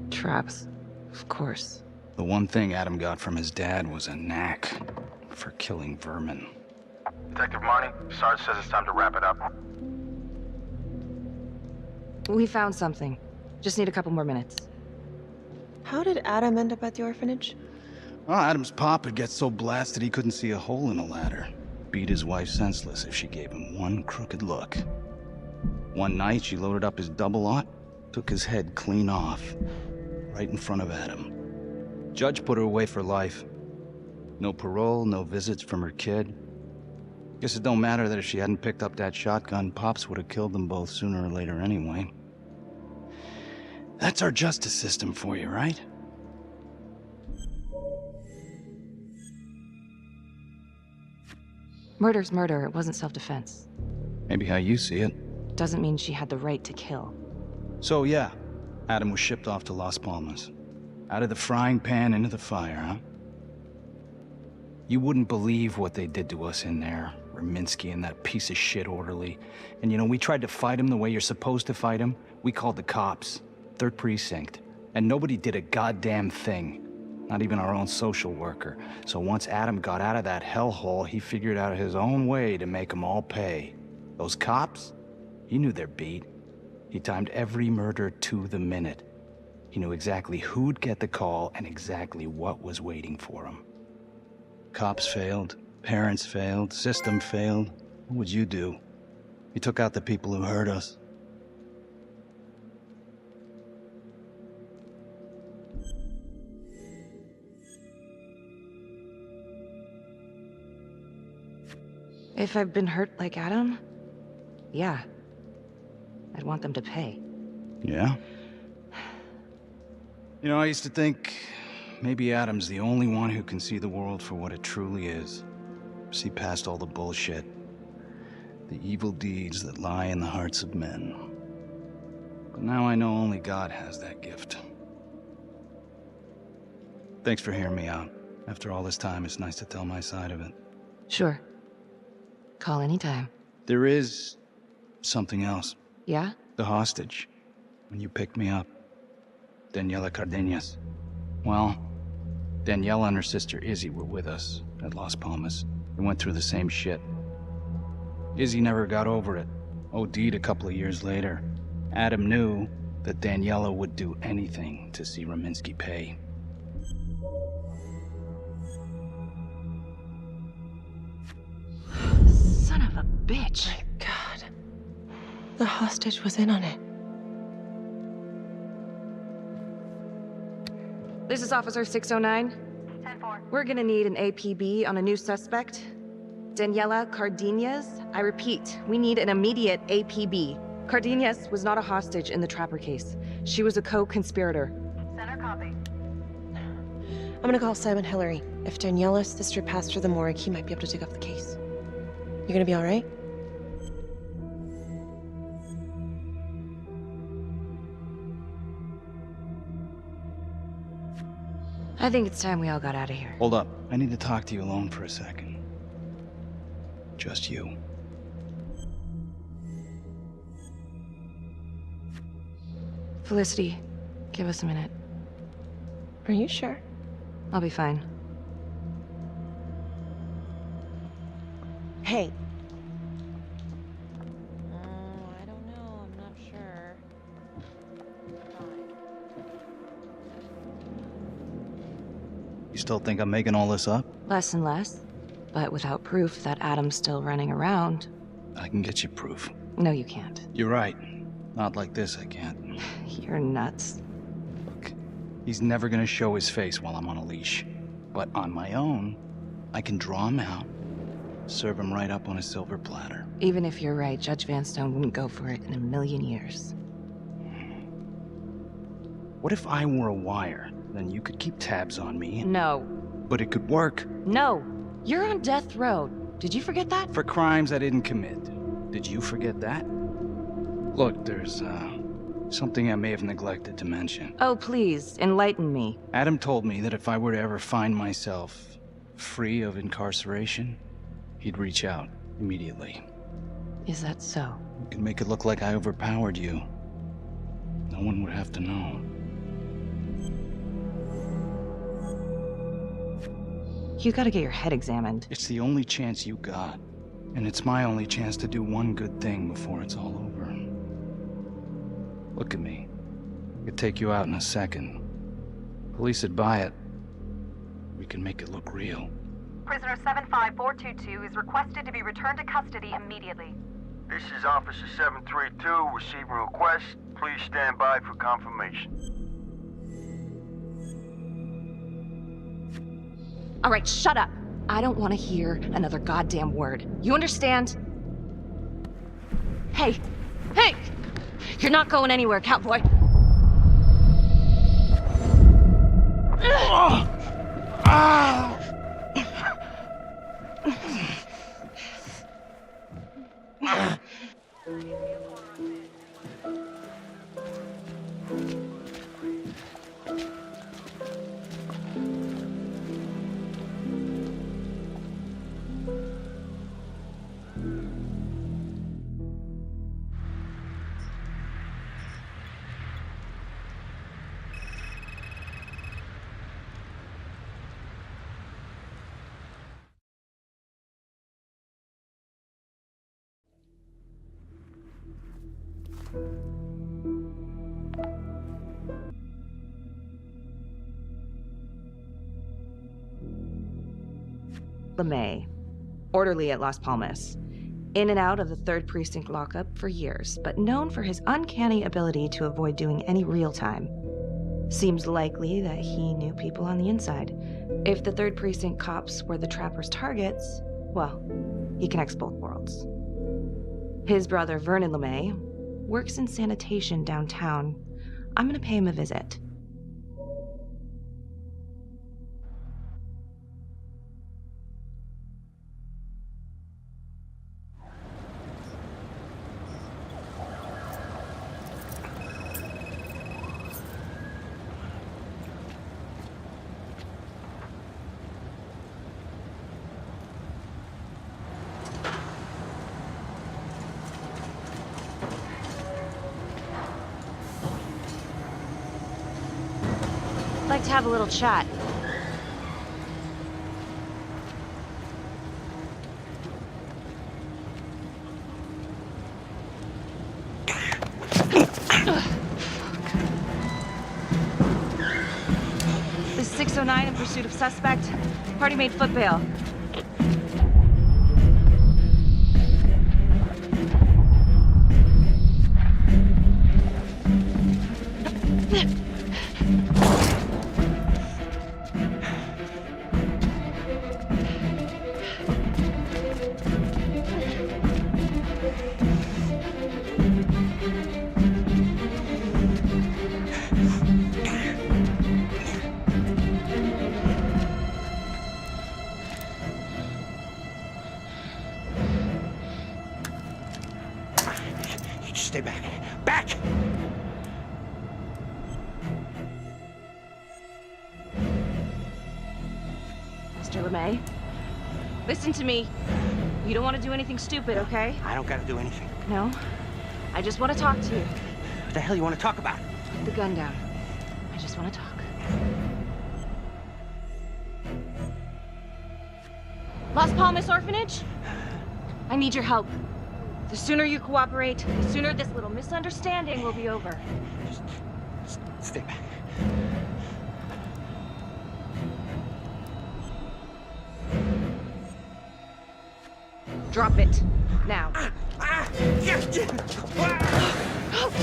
Traps. Of course. The one thing Adam got from his dad was a knack for killing vermin. Detective Marnie, Sarge says it's time to wrap it up. We found something. Just need a couple more minutes. How did Adam end up at the orphanage? Well, Adam's pop would get so blasted he couldn't see a hole in a ladder. Beat his wife senseless if she gave him one crooked look. One night, she loaded up his double-aught, took his head clean off, right in front of Adam. Judge put her away for life. No parole, no visits from her kid. Guess it don't matter that if she hadn't picked up that shotgun, Pops would have killed them both sooner or later anyway. That's our justice system for you, right? Murder's murder. It wasn't self-defense. Maybe how you see it. Doesn't mean she had the right to kill. So yeah, Adam was shipped off to Las Palmas. Out of the frying pan into the fire, huh? You wouldn't believe what they did to us in there. Raminsky and that piece of shit orderly. And you know, we tried to fight him the way you're supposed to fight him. We called the cops. 3rd Precinct. And nobody did a goddamn thing. Not even our own social worker. So once Adam got out of that hellhole, he figured out his own way to make them all pay. Those cops? He knew their beat. He timed every murder to the minute. He knew exactly who'd get the call and exactly what was waiting for him. Cops failed, parents failed, system failed. What would you do? He took out the people who hurt us. If I've been hurt like Adam, yeah. I'd want them to pay. Yeah? You know, I used to think maybe Adam's the only one who can see the world for what it truly is. See past all the bullshit. The evil deeds that lie in the hearts of men. But now I know only God has that gift. Thanks for hearing me out. After all this time, it's nice to tell my side of it. Sure. Call anytime. There is something else. Yeah? The hostage. When you picked me up. Daniela Cardenas. Well, Daniela and her sister Izzy were with us at Las Palmas. We went through the same shit. Izzy never got over it. OD'd a couple of years later. Adam knew that Daniela would do anything to see Raminsky pay. Son of a bitch. My God. The hostage was in on it. This is Officer 609. 10-4. We're gonna need an APB on a new suspect. Daniela Cardenas. I repeat, we need an immediate APB. Cardenas was not a hostage in the Trapper case. She was a co-conspirator. Center copy. I'm gonna call Simon Hillary. If Daniela's sister passed through the morgue, he might be able to dig up the case. You gonna be all right? I think it's time we all got out of here. Hold up. I need to talk to you alone for a second. Just you. Felicity, give us a minute. Are you sure? I'll be fine. Hey. I don't know. I'm not sure. You still think I'm making all this up? Less and less. But without proof that Adam's still running around. I can get you proof. No, you can't. You're right. Not like this, I can't. You're nuts. Look, he's never gonna show his face while I'm on a leash. But on my own, I can draw him out, serve him right up on a silver platter. Even if you're right, Judge Vanstone wouldn't go for it in a million years. What if I were a wire? Then you could keep tabs on me. No. But it could work. No. You're on death row. Did you forget that? For crimes I didn't commit. Did you forget that? Look, there's, something I may have neglected to mention. Oh, please, enlighten me. Adam told me that if I were to ever find myself free of incarceration, he'd reach out immediately. Is that so? You can make it look like I overpowered you. No one would have to know. You gotta get your head examined. It's the only chance you got. And it's my only chance to do one good thing before it's all over. Look at me. I could take you out in a second. Police would buy it. We can make it look real. Prisoner 75422 is requested to be returned to custody immediately. This is Officer 732 receiving request. Please stand by for confirmation. All right, shut up. I don't want to hear another goddamn word. You understand? Hey! Hey! You're not going anywhere, cowboy. LeMay, orderly at Las Palmas. In and out of the 3rd Precinct lockup for years, but known for his uncanny ability to avoid doing any real time. Seems likely that he knew people on the inside. If the 3rd Precinct cops were the Trapper's targets, well, he connects both worlds. His brother, Vernon LeMay, works in sanitation downtown. I'm gonna pay him a visit. Like to have a little chat. This is 609 in pursuit of suspect. Party made foot bail. Stay back. Back! Mr. LeMay, listen to me. You don't want to do anything stupid, okay? I don't gotta do anything. No? I just want to talk to you. What the hell you want to talk about? Put the gun down. I just want to talk. Las Palmas Orphanage? I need your help. The sooner you cooperate, the sooner this little misunderstanding will be over. Just stay back. Drop it. Now.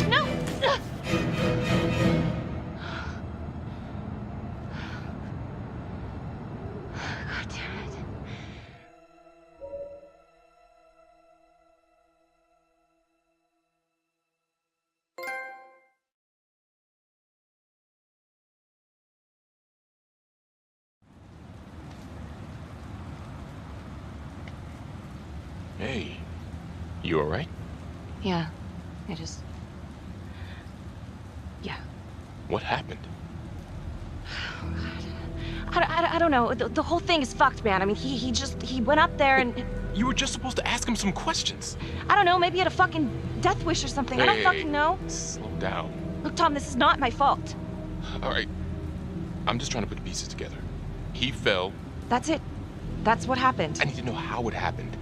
No! Hey, you alright? Yeah, yeah. What happened? I don't know. The whole thing is fucked, man. I mean, he went up there and... You were just supposed to ask him some questions. I don't know, maybe he had a fucking death wish or something. I don't fucking know. Slow down. Look, Tom, this is not my fault. Alright. I'm just trying to put the pieces together. He fell. That's it. That's what happened. I need to know how it happened.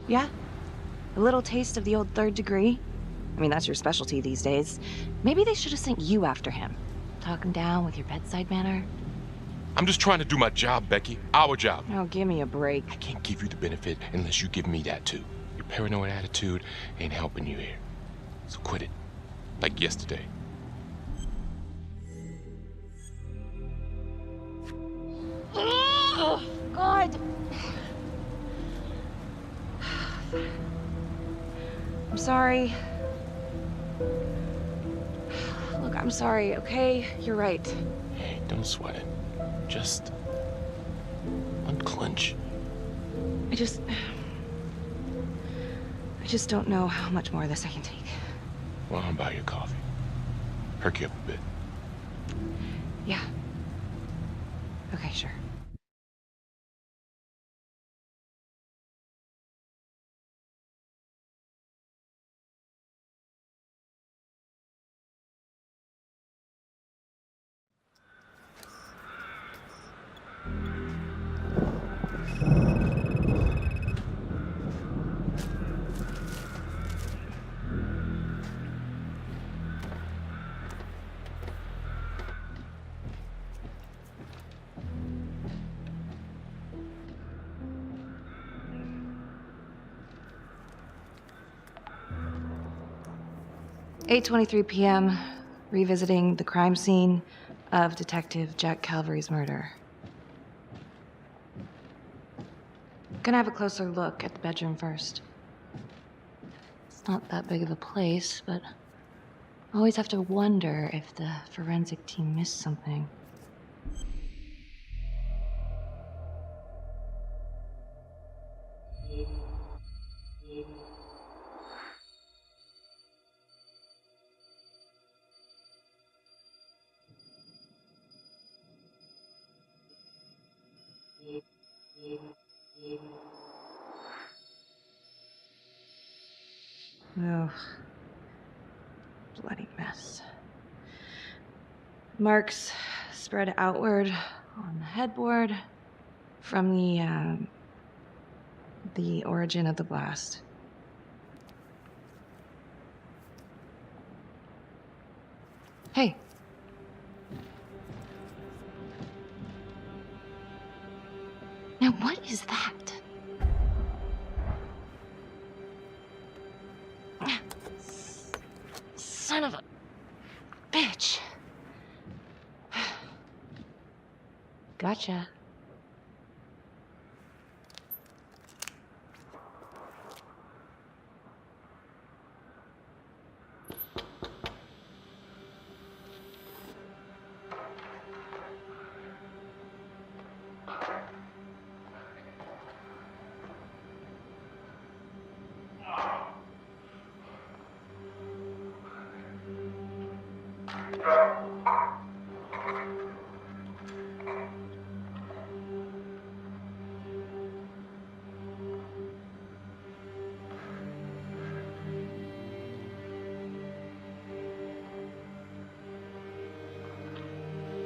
Yeah? A little taste of the old third degree? I mean, that's your specialty these days. Maybe they should have sent you after him. Talk him down with your bedside manner. I'm just trying to do my job, Becky. Our job. Oh, give me a break. I can't give you the benefit unless you give me that too. Your paranoid attitude ain't helping you here. So quit it. Like yesterday. Oh, God. I'm sorry. Look, I'm sorry, okay? You're right. Hey, don't sweat it. Just unclench. I just don't know how much more of this I can take. Well, I'll buy you coffee. Perk you up a bit. Yeah. Okay, sure. "8:23 p.m., revisiting the crime scene of Detective Jack Calvary's murder. Gonna have a closer look at the bedroom first. It's not that big of a place, but I always have to wonder if the forensic team missed something. Oh, bloody mess. Marks spread outward on the headboard from the origin of the blast. Hey. Now what is that? Son of a bitch. Gotcha.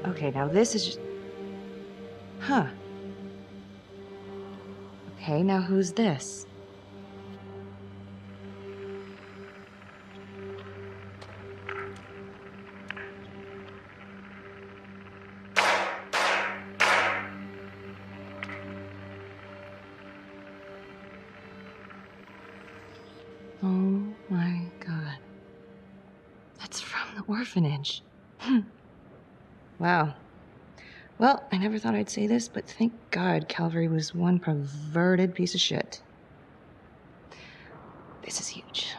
Okay, now this is just... Huh. Okay, now who's this? Oh my God. That's from the orphanage. Wow. Well, I never thought I'd say this, but thank God Calvary was one perverted piece of shit. This is huge.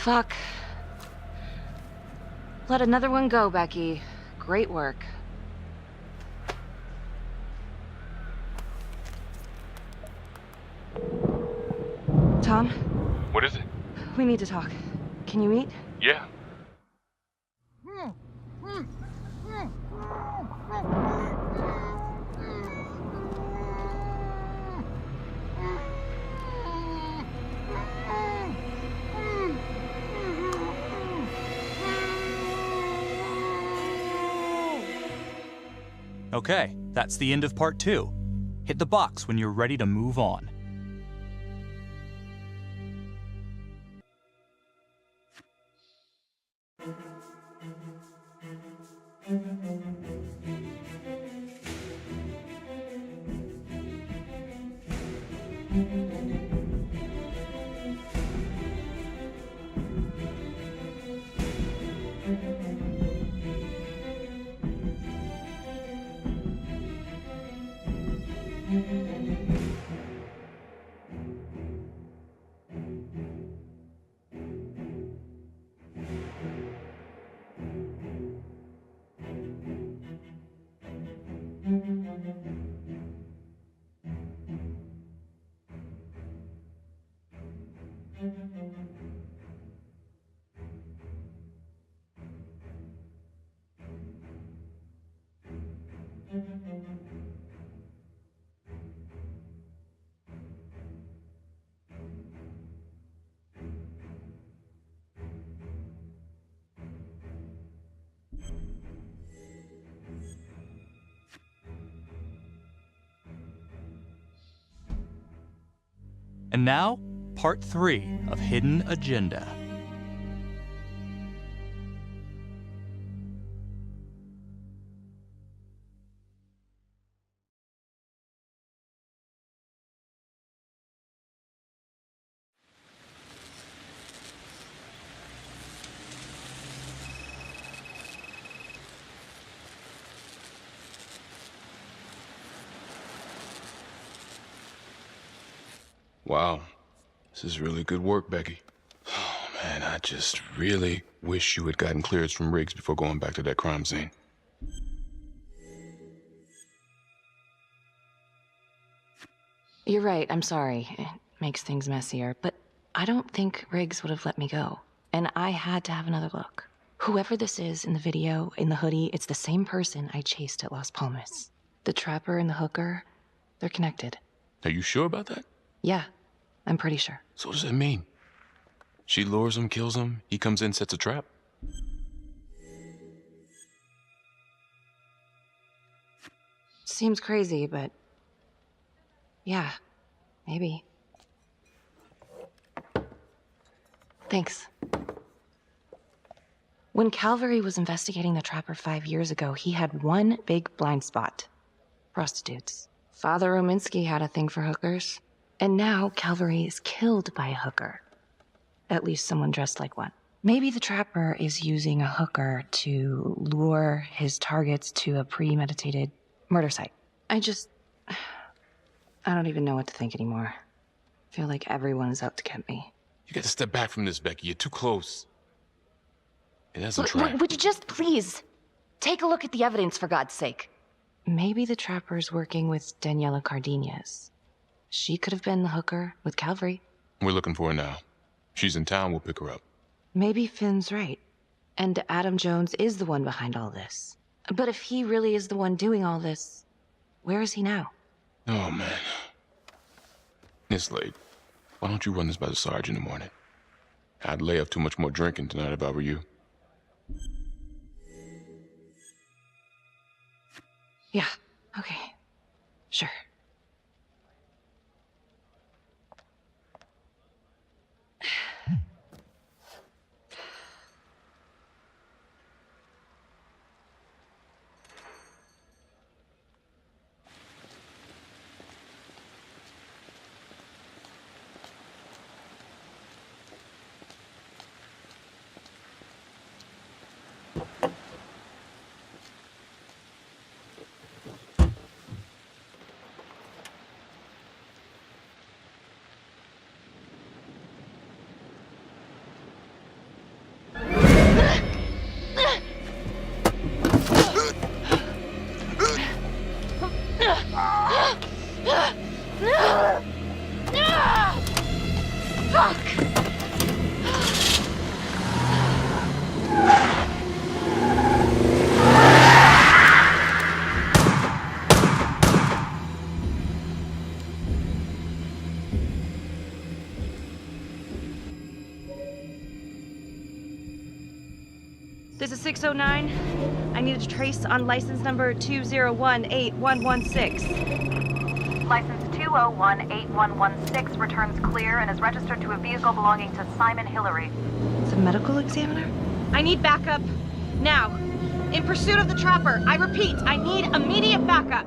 Fuck. Let another one go, Becky. Great work. Tom? What is it? We need to talk. Can you meet? Yeah. Okay, that's the end of part 2. Hit the box when you're ready to move on. And now, part 3 of Hidden Agenda. Wow. This is really good work, Becky. Oh, man, I just really wish you had gotten clearance from Riggs before going back to that crime scene. You're right, I'm sorry. It makes things messier, but I don't think Riggs would have let me go. And I had to have another look. Whoever this is in the video, in the hoodie, it's the same person I chased at Las Palmas. The trapper and the hooker, they're connected. Are you sure about that? Yeah, I'm pretty sure. So what does that mean? She lures him, kills him, he comes in, sets a trap? Seems crazy, but yeah, maybe. Thanks. When Calvary was investigating the trapper 5 years ago, he had one big blind spot. Prostitutes. Father Rominsky had a thing for hookers. And now Calvary is killed by a hooker. At least someone dressed like one. Maybe the trapper is using a hooker to lure his targets to a premeditated murder site. I don't even know what to think anymore. I feel like everyone is out to get me. You gotta step back from this, Becky. You're too close. It has a trap. Would you just please take a look at the evidence, for God's sake? Maybe the trapper's working with Daniela Cardenas. She could have been the hooker with Calvary. We're looking for her now. She's in town, we'll pick her up. Maybe Finn's right. And Adam Jones is the one behind all this. But if he really is the one doing all this, where is he now? Oh, man. It's late. Why don't you run this by the Sarge in the morning? I'd lay off too much more drinking tonight if I were you. Yeah, okay. Sure. Fuck! This is 609. I need a trace on license number 2018116. License 2018116 returns clear and is registered to a vehicle belonging to Simon Hillary. It's a medical examiner? I need backup. Now. In pursuit of the trapper. I repeat, I need immediate backup.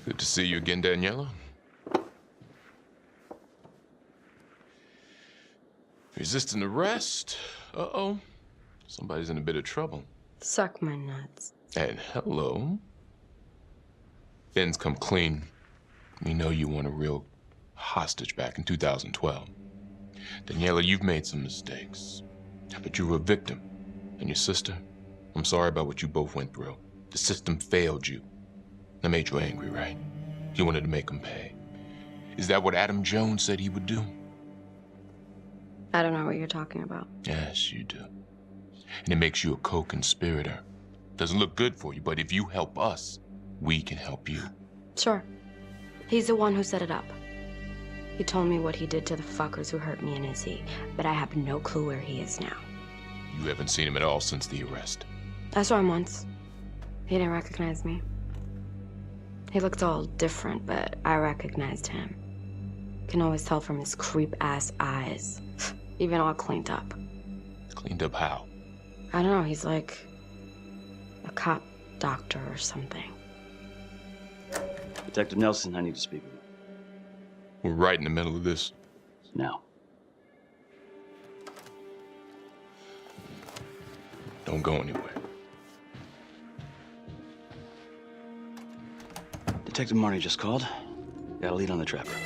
Good to see you again, Daniela. Resisting arrest? Uh-oh. Somebody's in a bit of trouble. Suck my nuts. And hello. Finn's come clean. We know you want a real hostage back in 2012. Daniela, you've made some mistakes. But you were a victim. And your sister, I'm sorry about what you both went through. The system failed you. That made you angry, right? You wanted to make him pay. Is that what Adam Jones said he would do? I don't know what you're talking about. Yes, you do. And it makes you a co-conspirator. Doesn't look good for you, but if you help us, we can help you. Sure. He's the one who set it up. He told me what he did to the fuckers who hurt me and Izzy, but I have no clue where he is now. You haven't seen him at all since the arrest. I saw him once. He didn't recognize me. He looked all different, but I recognized him. Can always tell from his creep-ass eyes. Even all cleaned up. Cleaned up how? I don't know, he's like a cop doctor or something. Detective Nelson, I need to speak with you. We're right in the middle of this. Now. Don't go anywhere. Detective Marnie just called. Got a lead on the trapper.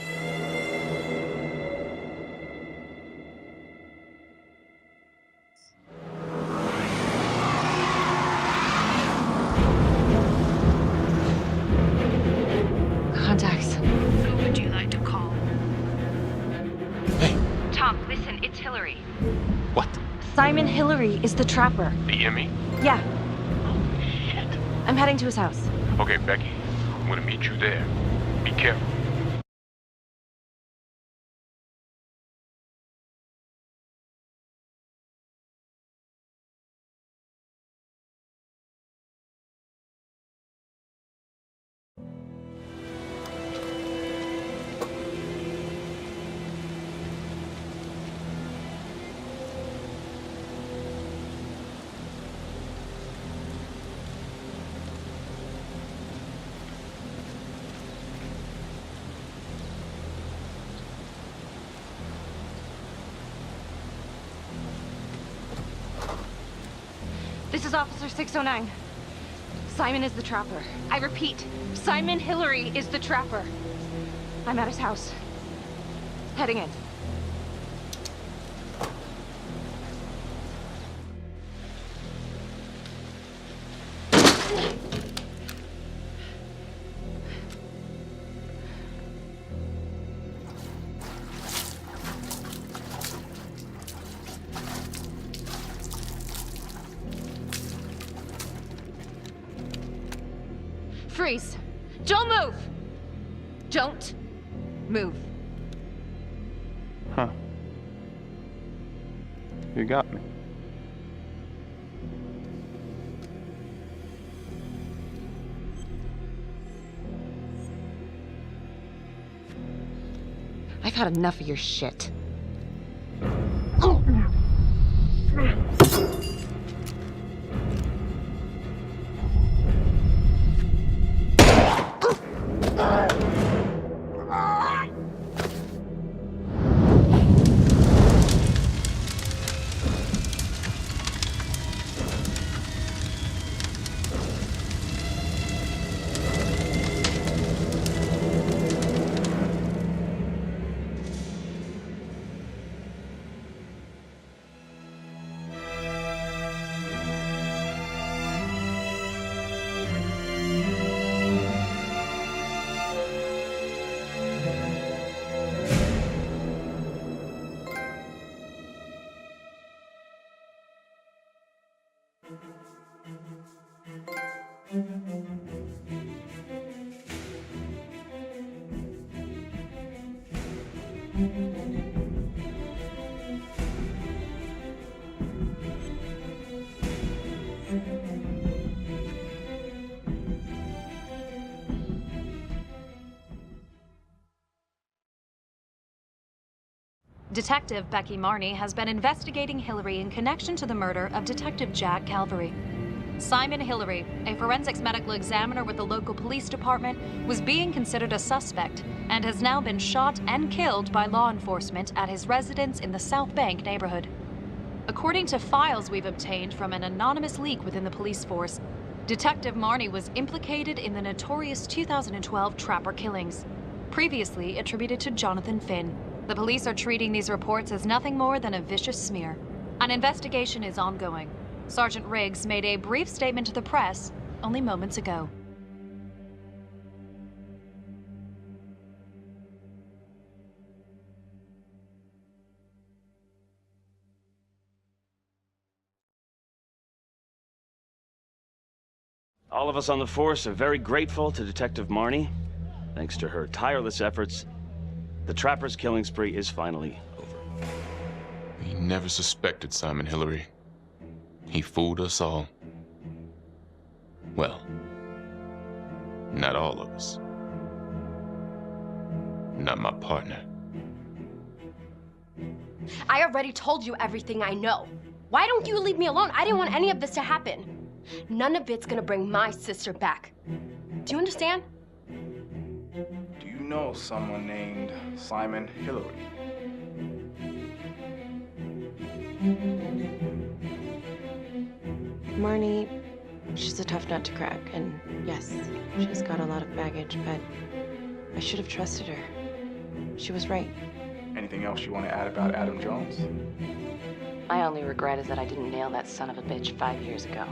Contacts. Who would you like to call? Hey. Tom, listen, it's Hillary. What? Simon Hillary is the trapper. You hear me? Yeah, Holy shit. I'm heading to his house. Okay, Becky. I'm gonna meet you there. Be careful. This is Officer 609. Simon is the trapper. I repeat, Simon Hillary is the trapper. I'm at his house. Heading in. Freeze! Don't move! Don't move. Huh. You got me. I've had enough of your shit. Detective Becky Marney has been investigating Hillary in connection to the murder of Detective Jack Calvary. Simon Hillary, a forensics medical examiner with the local police department, was being considered a suspect and has now been shot and killed by law enforcement at his residence in the South Bank neighborhood. According to files we've obtained from an anonymous leak within the police force, Detective Marney was implicated in the notorious 2012 Trapper killings, previously attributed to Jonathan Finn. The police are treating these reports as nothing more than a vicious smear. An investigation is ongoing. Sergeant Riggs made a brief statement to the press only moments ago. All of us on the force are very grateful to Detective Marney. Thanks to her tireless efforts, the Trapper's killing spree is finally over. We never suspected Simon Hillary. He fooled us all. Well, not all of us. Not my partner. I already told you everything I know. Why don't you leave me alone? I didn't want any of this to happen. None of it's gonna bring my sister back. Do you understand? Do you know someone named Simon Hillary? Marnie, she's a tough nut to crack, and yes, she's got a lot of baggage, but I should have trusted her. She was right. Anything else you want to add about Adam Jones? My only regret is that I didn't nail that son of a bitch 5 years ago.